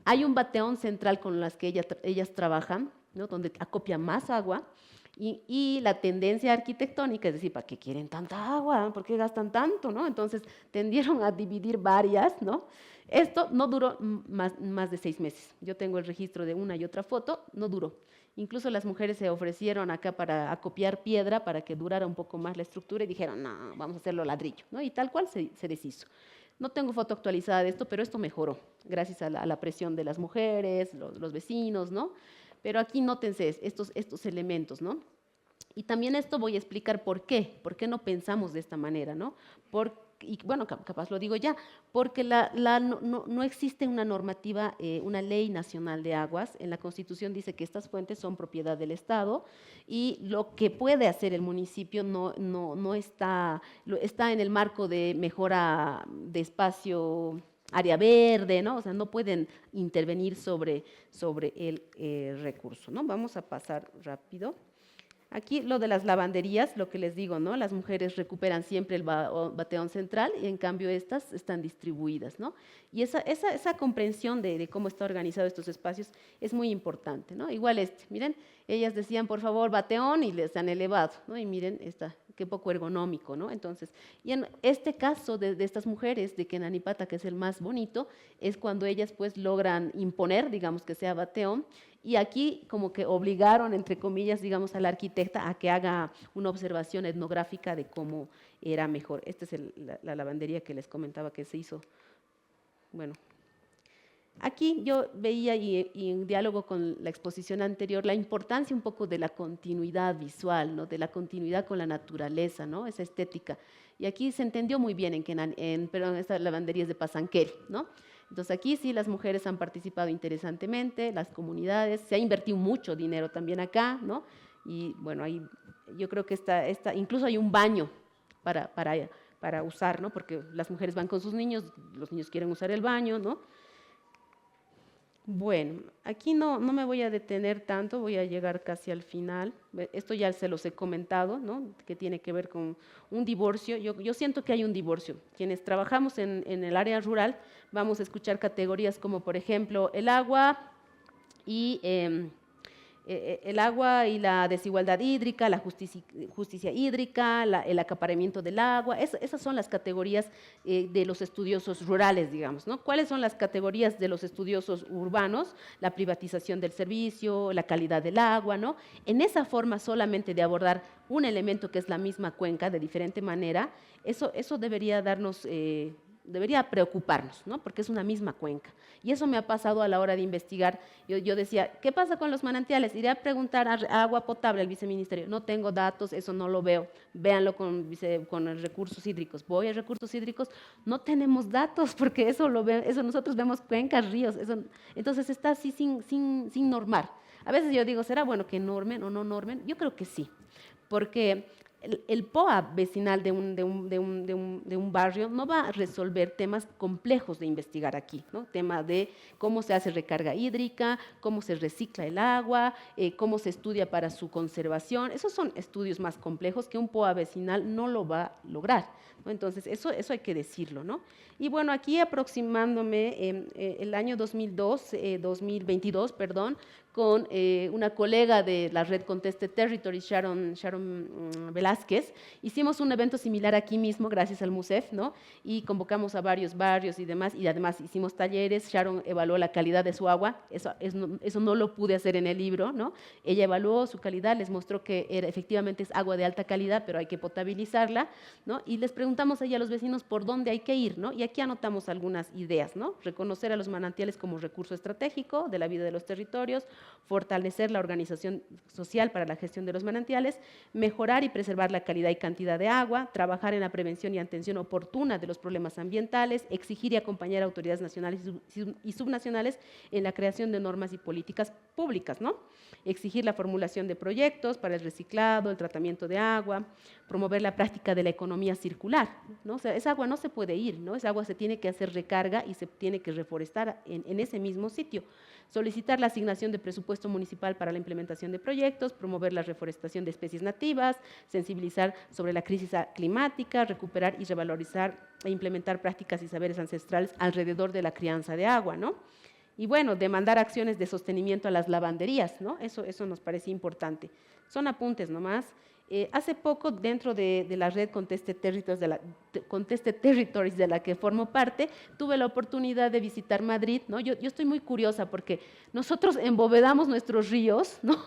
hay un bateón central con las que ellas trabajan, ¿no? Donde acopian más agua, y la tendencia arquitectónica es decir, ¿para qué quieren tanta agua? ¿Por qué gastan tanto, no? Entonces, tendieron a dividir varias, ¿no? Esto no duró más de 6 meses. Yo tengo el registro de una y otra foto, no duró. Incluso las mujeres se ofrecieron acá para acopiar piedra para que durara un poco más la estructura y dijeron, no, vamos a hacerlo ladrillo, ¿no? Y tal cual se deshizo. No tengo foto actualizada de esto, pero esto mejoró, gracias a la presión de las mujeres, los vecinos, ¿no? Pero aquí nótense estos elementos, ¿no? Y también esto voy a explicar por qué no pensamos de esta manera, ¿no? Y bueno, capaz lo digo ya, porque no existe una normativa, una ley nacional de aguas. En la Constitución dice que estas fuentes son propiedad del Estado y lo que puede hacer el municipio no está en el marco de mejora de espacio, área verde, ¿no? O sea, no pueden intervenir sobre el recurso, ¿no? Vamos a pasar rápido. Aquí lo de las lavanderías, lo que les digo, ¿no? Las mujeres recuperan siempre el bateón central y en cambio estas están distribuidas, ¿no? Y esa comprensión de cómo está organizado estos espacios es muy importante, ¿no? Igual miren, ellas decían, por favor, bateón y les han elevado, ¿no? Y miren, qué poco ergonómico, ¿no? Entonces, y en este caso de estas mujeres de Kenanipata, que es el más bonito, es cuando ellas pues logran imponer, digamos, que sea bateón. Y aquí como que obligaron, entre comillas, digamos, a la arquitecta a que haga una observación etnográfica de cómo era mejor. Esta es la lavandería que les comentaba que se hizo. Bueno, aquí yo veía, y en diálogo con la exposición anterior, la importancia un poco de la continuidad visual, ¿no? De la continuidad con la naturaleza, ¿no? Esa estética. Y aquí se entendió muy bien perdón, esta lavandería es de Pasanqueri, ¿no? Entonces aquí sí las mujeres han participado interesantemente, las comunidades, se ha invertido mucho dinero también acá, ¿no? Y bueno, ahí yo creo que incluso hay un baño para usar, ¿no? Porque las mujeres van con sus niños, los niños quieren usar el baño, ¿no? Bueno, aquí no me voy a detener tanto, voy a llegar casi al final. Esto ya se los he comentado, ¿no? Que tiene que ver con un divorcio. Yo siento que hay un divorcio. Quienes trabajamos en el área rural vamos a escuchar categorías como, por ejemplo, el agua y la desigualdad hídrica, la justicia hídrica, el acaparamiento del agua. Esas son las categorías de los estudiosos rurales, digamos, ¿no? ¿Cuáles son las categorías de los estudiosos urbanos? La privatización del servicio, la calidad del agua, ¿no? En esa forma solamente de abordar un elemento que es la misma cuenca de diferente manera, eso debería darnos... debería preocuparnos, ¿no? Porque es una misma cuenca. Y eso me ha pasado a la hora de investigar. Yo decía, ¿qué pasa con los manantiales? Iré a preguntar a Agua Potable al viceministerio. No tengo datos, eso no lo veo. Véanlo con los recursos hídricos. Voy a recursos hídricos, no tenemos datos, porque eso nosotros vemos cuencas, ríos. Entonces está así sin normar. A veces yo digo, ¿será bueno que normen o no normen? Yo creo que sí, porque el POA vecinal de un barrio no va a resolver temas complejos de investigar aquí, ¿no? Tema de cómo se hace recarga hídrica, cómo se recicla el agua, cómo se estudia para su conservación. Esos son estudios más complejos que un POA vecinal no lo va a lograr, ¿no? Entonces, eso hay que decirlo, ¿no? Y bueno, aquí aproximándome el año 2022, perdón, con una colega de la red Contested Territories, Sharon Velázquez, hicimos un evento similar aquí mismo, gracias al MUSEF, ¿no? Y convocamos a varios barrios y demás, y además hicimos talleres. Sharon evaluó la calidad de su agua, eso no lo pude hacer en el libro, ¿no? Ella evaluó su calidad, les mostró que efectivamente es agua de alta calidad, pero hay que potabilizarla, ¿no? Y les preguntamos ahí a los vecinos por dónde hay que ir, ¿no? Y aquí anotamos algunas ideas, ¿no? Reconocer a los manantiales como recurso estratégico de la vida de los territorios, fortalecer la organización social para la gestión de los manantiales, mejorar y preservar la calidad y cantidad de agua, trabajar en la prevención y atención oportuna de los problemas ambientales, exigir y acompañar a autoridades nacionales y subnacionales en la creación de normas y políticas públicas, ¿no? Exigir la formulación de proyectos para el reciclado, el tratamiento de agua, promover la práctica de la economía circular, ¿no? O sea, esa agua no se puede ir, ¿no? Esa agua se tiene que hacer recarga y se tiene que reforestar en ese mismo sitio. Solicitar la asignación de presupuesto municipal para la implementación de proyectos, promover la reforestación de especies nativas, sensibilizar sobre la crisis climática, recuperar y revalorizar e implementar prácticas y saberes ancestrales alrededor de la crianza de agua, ¿no? Y bueno, demandar acciones de sostenimiento a las lavanderías, ¿no? Eso nos parece importante. Son apuntes nomás. Hace poco, dentro de la red Contested Territories de la que formo parte, tuve la oportunidad de visitar Madrid, ¿no? Yo estoy muy curiosa porque nosotros embovedamos nuestros ríos, ¿no?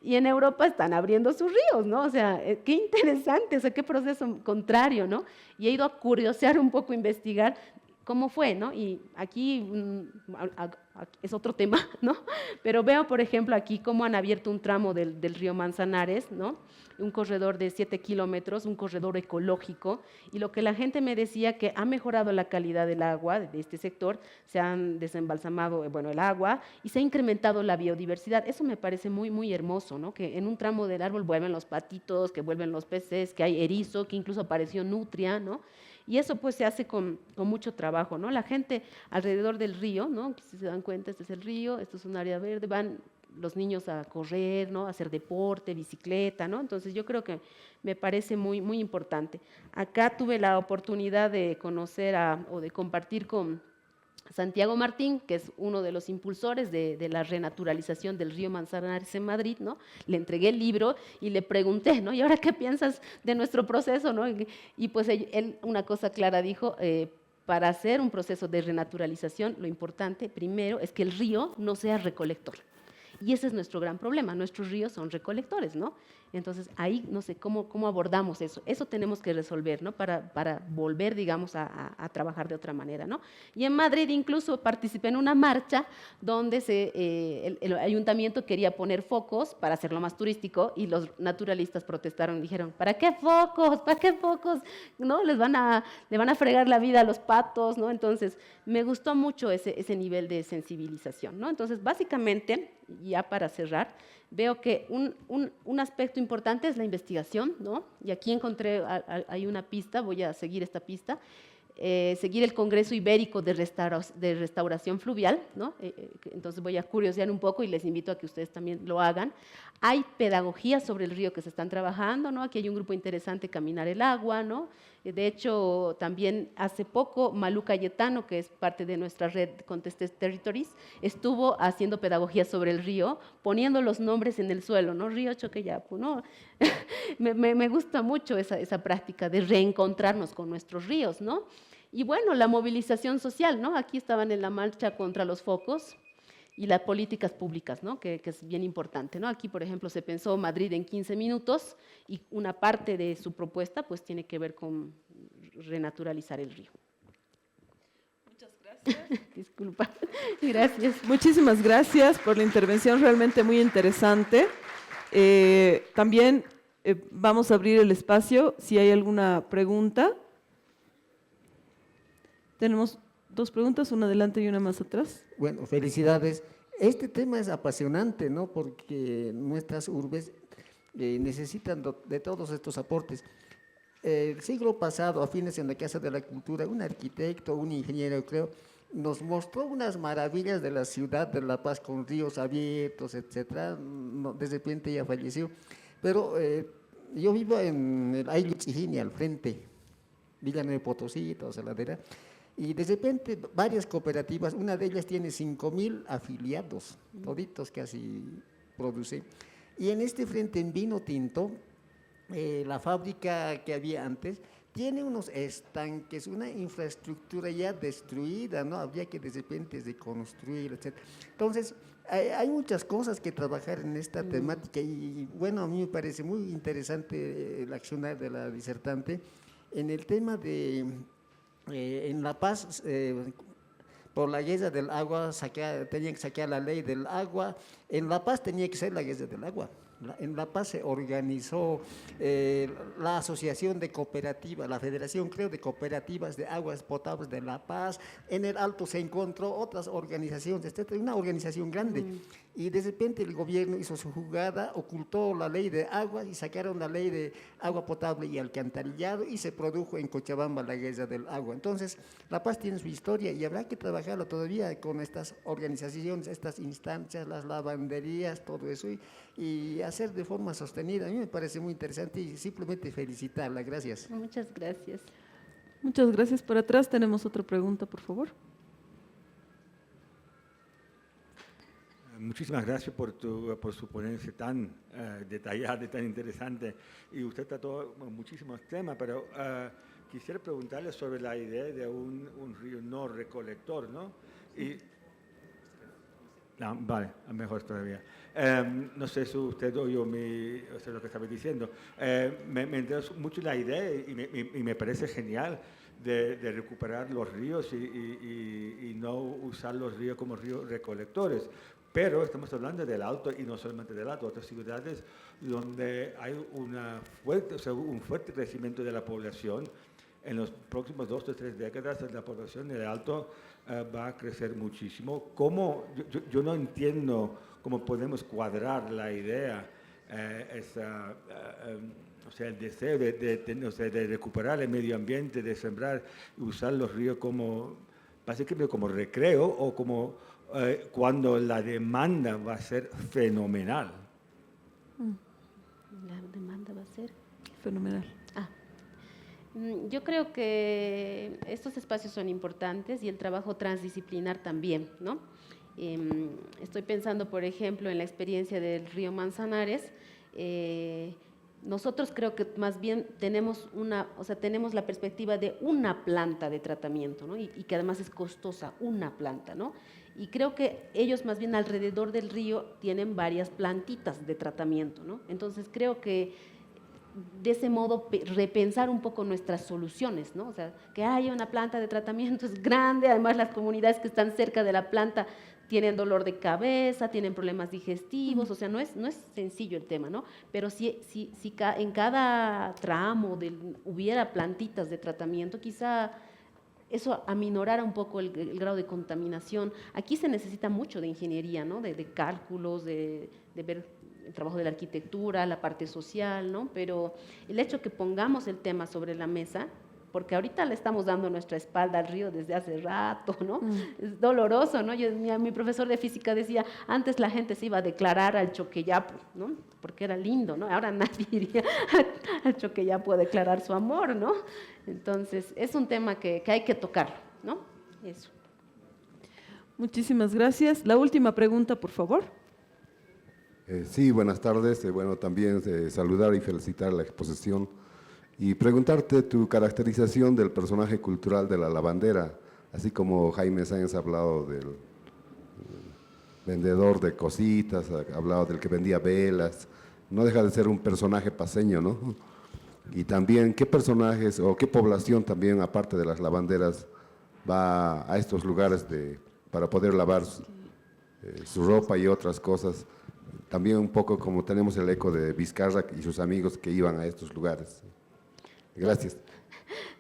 Y en Europa están abriendo sus ríos, ¿no? O sea, qué interesante, o sea, qué proceso contrario, ¿no? Y he ido a curiosear un poco, investigar cómo fue, ¿no? Y aquí es otro tema, ¿no? Pero veo, por ejemplo, aquí cómo han abierto un tramo del río Manzanares, ¿no? Un corredor de 7 kilómetros, un corredor ecológico, y lo que la gente me decía que ha mejorado la calidad del agua de este sector, se han desembalsamado, bueno, el agua, y se ha incrementado la biodiversidad. Eso me parece muy, muy hermoso, ¿no? Que en un tramo del árbol vuelven los patitos, que vuelven los peces, que hay erizo, que incluso apareció nutria, ¿no? Y eso pues se hace con mucho trabajo, ¿no? La gente alrededor del río, ¿no? Si se dan cuenta, este es el río, esto es un área verde, van los niños a correr, ¿no? A hacer deporte, bicicleta, ¿no? Entonces yo creo que me parece muy, muy importante. Acá tuve la oportunidad de conocer o de compartir con Santiago Martín, que es uno de los impulsores de la renaturalización del río Manzanares en Madrid, ¿no? Le entregué el libro y le pregunté, ¿no? ¿Y ahora qué piensas de nuestro proceso, no? Y pues él una cosa clara dijo, para hacer un proceso de renaturalización, lo importante primero es que el río no sea recolector. Y ese es nuestro gran problema, nuestros ríos son recolectores, ¿no? Entonces, ahí no sé cómo abordamos eso. Eso tenemos que resolver, ¿no? Para volver, digamos, a trabajar de otra manera, ¿no? Y en Madrid incluso participé en una marcha donde el ayuntamiento quería poner focos para hacerlo más turístico y los naturalistas protestaron y dijeron, ¿para qué focos? ¿Para qué focos? ¿No? Le van a fregar la vida a los patos, ¿no? Entonces, me gustó mucho ese nivel de sensibilización, ¿no? Entonces, básicamente, ya para cerrar, veo que un aspecto importante es la investigación, ¿no? Y aquí encontré, hay una pista, voy a seguir esta pista. seguir el Congreso Ibérico de Restauración Fluvial, ¿no? Entonces voy a curiosear un poco y les invito a que ustedes también lo hagan. Hay pedagogías sobre el río que se están trabajando, ¿no? Aquí hay un grupo interesante, Caminar el Agua, ¿no? De hecho, también hace poco Malú Cayetano, que es parte de nuestra red Contested Territories, estuvo haciendo pedagogía sobre el río, poniendo los nombres en el suelo, ¿no? Río Choqueyapu, ¿no? me gusta mucho esa práctica de reencontrarnos con nuestros ríos, ¿no? Y bueno, la movilización social, ¿no? Aquí estaban en la marcha contra los focos y las políticas públicas, ¿no? Que es bien importante, ¿no? Aquí, por ejemplo, se pensó Madrid en 15 minutos y una parte de su propuesta pues tiene que ver con renaturalizar el río. Muchas gracias. Disculpa, gracias. Muchísimas gracias por la intervención realmente muy interesante. También vamos a abrir el espacio si hay alguna pregunta. Tenemos 2 preguntas, una adelante y una más atrás. Bueno, felicidades. Este tema es apasionante, ¿no? Porque nuestras urbes necesitan de todos estos aportes. El siglo pasado, a fines en la Casa de la Cultura, un arquitecto, un ingeniero, creo, nos mostró unas maravillas de la ciudad de La Paz con ríos abiertos, etcétera. De repente ya falleció. Pero yo vivo en el Ayllu Chijini, al frente, Villanueva Potosí, toda esa ladera. Y de repente varias cooperativas, una de ellas tiene 5,000 afiliados, toditos casi producen. Y en este frente, en vino tinto, la fábrica que había antes, tiene unos estanques, una infraestructura ya destruida, ¿no? Habría que de repente reconstruir, etc. Entonces, hay muchas cosas que trabajar en esta temática y bueno, a mí me parece muy interesante el accionar de la disertante en el tema de… en La Paz, por la guerra del agua, tenían que sacar la ley del agua. En La Paz tenía que ser la guerra del agua. En La Paz se organizó la Asociación de Cooperativas, la Federación, creo, de Cooperativas de Aguas Potables de La Paz. En el Alto se encontró otras organizaciones, etcétera, una organización grande. Y de repente el gobierno hizo su jugada, ocultó la ley de agua y sacaron la ley de agua potable y alcantarillado y se produjo en Cochabamba la guerra del agua. Entonces, La Paz tiene su historia y habrá que trabajarlo todavía con estas organizaciones, estas instancias, las lavanderías, todo eso y hacer de forma sostenida. A mí me parece muy interesante y simplemente felicitarla. Gracias. Muchas gracias. Muchas gracias. Por atrás tenemos otra pregunta, por favor. Muchísimas gracias por su ponencia tan detallada y tan interesante. Y usted trató muchísimos temas, pero quisiera preguntarle sobre la idea de un río no recolector, ¿no? No, vale, mejor todavía. No sé si usted oyó lo que estaba diciendo. Me interesó mucho la idea y me parece genial de recuperar los ríos y no usar los ríos como ríos recolectores. Pero estamos hablando del Alto y no solamente del Alto, otras ciudades donde hay un fuerte crecimiento de la población. En los próximos 2 o 3 décadas la población del Alto va a crecer muchísimo. Yo no entiendo cómo podemos cuadrar la idea, el deseo de recuperar el medio ambiente, de sembrar y usar los ríos básicamente como recreo o como cuando la demanda va a ser fenomenal. La demanda va a ser fenomenal. Yo creo que estos espacios son importantes y el trabajo transdisciplinar también, ¿no? Estoy pensando, por ejemplo, en la experiencia del río Manzanares. Nosotros creo que más bien tenemos la perspectiva de una planta de tratamiento, ¿no? Y que además es costosa, una planta, ¿no? Y creo que ellos más bien alrededor del río tienen varias plantitas de tratamiento, ¿no? Entonces creo que de ese modo repensar un poco nuestras soluciones, ¿no? O sea, que haya una planta de tratamiento es grande, además las comunidades que están cerca de la planta tienen dolor de cabeza, tienen problemas digestivos, o sea, no es sencillo el tema, ¿no? Pero si en cada tramo hubiera plantitas de tratamiento, quizá eso aminorara un poco el grado de contaminación. Aquí se necesita mucho de ingeniería, ¿no? De cálculos, de ver el trabajo de la arquitectura, la parte social, ¿no? Pero el hecho que pongamos el tema sobre la mesa porque ahorita le estamos dando nuestra espalda al río desde hace rato, ¿no? Es doloroso, ¿no? Mi profesor de física decía, antes la gente se iba a declarar al Choqueyapo, ¿no? Porque era lindo, ¿no? Ahora nadie iría al Choqueyapo a declarar su amor, ¿no? Entonces, es un tema que hay que tocar, ¿no? Eso. Muchísimas gracias. La última pregunta, por favor. Sí, buenas tardes. Bueno, también saludar y felicitar la exposición y preguntarte tu caracterización del personaje cultural de la lavandera, así como Jaime Sáenz ha hablado del vendedor de cositas, ha hablado del que vendía velas, no deja de ser un personaje paceño, ¿no? Y también, ¿qué personajes o qué población también, aparte de las lavanderas, va a estos lugares para poder lavar su ropa y otras cosas? También un poco como tenemos el eco de Vizcarra y sus amigos que iban a estos lugares. Gracias.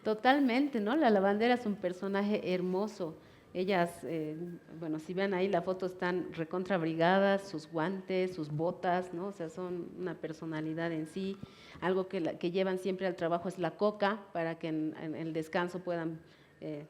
Totalmente, ¿no? La lavandera es un personaje hermoso. Ellas, bueno, si ven ahí la foto, están recontrabrigadas, sus guantes, sus botas, ¿no? O sea, son una personalidad en sí. Algo que llevan siempre al trabajo es la coca, para que en el descanso puedan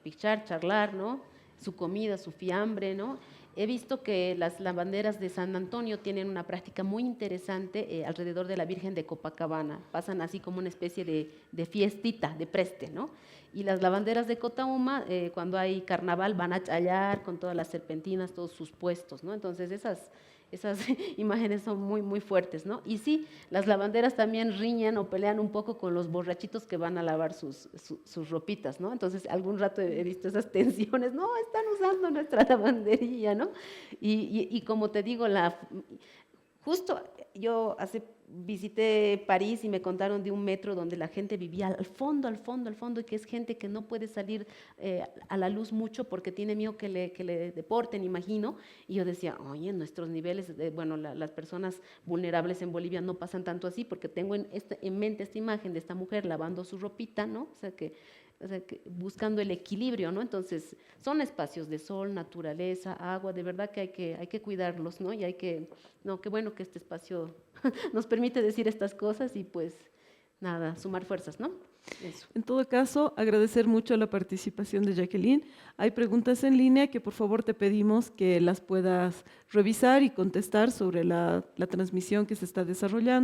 pichar, charlar, ¿no? Su comida, su fiambre, ¿no? He visto que las lavanderas de San Antonio tienen una práctica muy interesante alrededor de la Virgen de Copacabana. Pasan así como una especie de fiestita, de preste, ¿no? Y las lavanderas de Cotauma, cuando hay carnaval, van a chayar con todas las serpentinas, todos sus puestos, ¿no? Entonces esas imágenes son muy, muy fuertes, ¿no? Y sí, las lavanderas también riñan o pelean un poco con los borrachitos que van a lavar sus ropitas, ¿no? Entonces, algún rato he visto esas tensiones, no, están usando nuestra lavandería, ¿no? Y como te digo, justo yo visité París y me contaron de un metro donde la gente vivía al fondo, y que es gente que no puede salir a la luz mucho porque tiene miedo que le deporten, imagino. Y yo decía, oye, en nuestros niveles, bueno, las personas vulnerables en Bolivia no pasan tanto así, porque tengo en mente esta imagen de esta mujer lavando su ropita, ¿no? O sea, que buscando el equilibrio, ¿no? Entonces, son espacios de sol, naturaleza, agua, de verdad que hay que cuidarlos, ¿no? Y qué bueno que este espacio nos permite decir estas cosas y pues nada, sumar fuerzas, ¿no? Eso. En todo caso, agradecer mucho la participación de Jacqueline. Hay preguntas en línea que por favor te pedimos que las puedas revisar y contestar sobre la transmisión que se está desarrollando.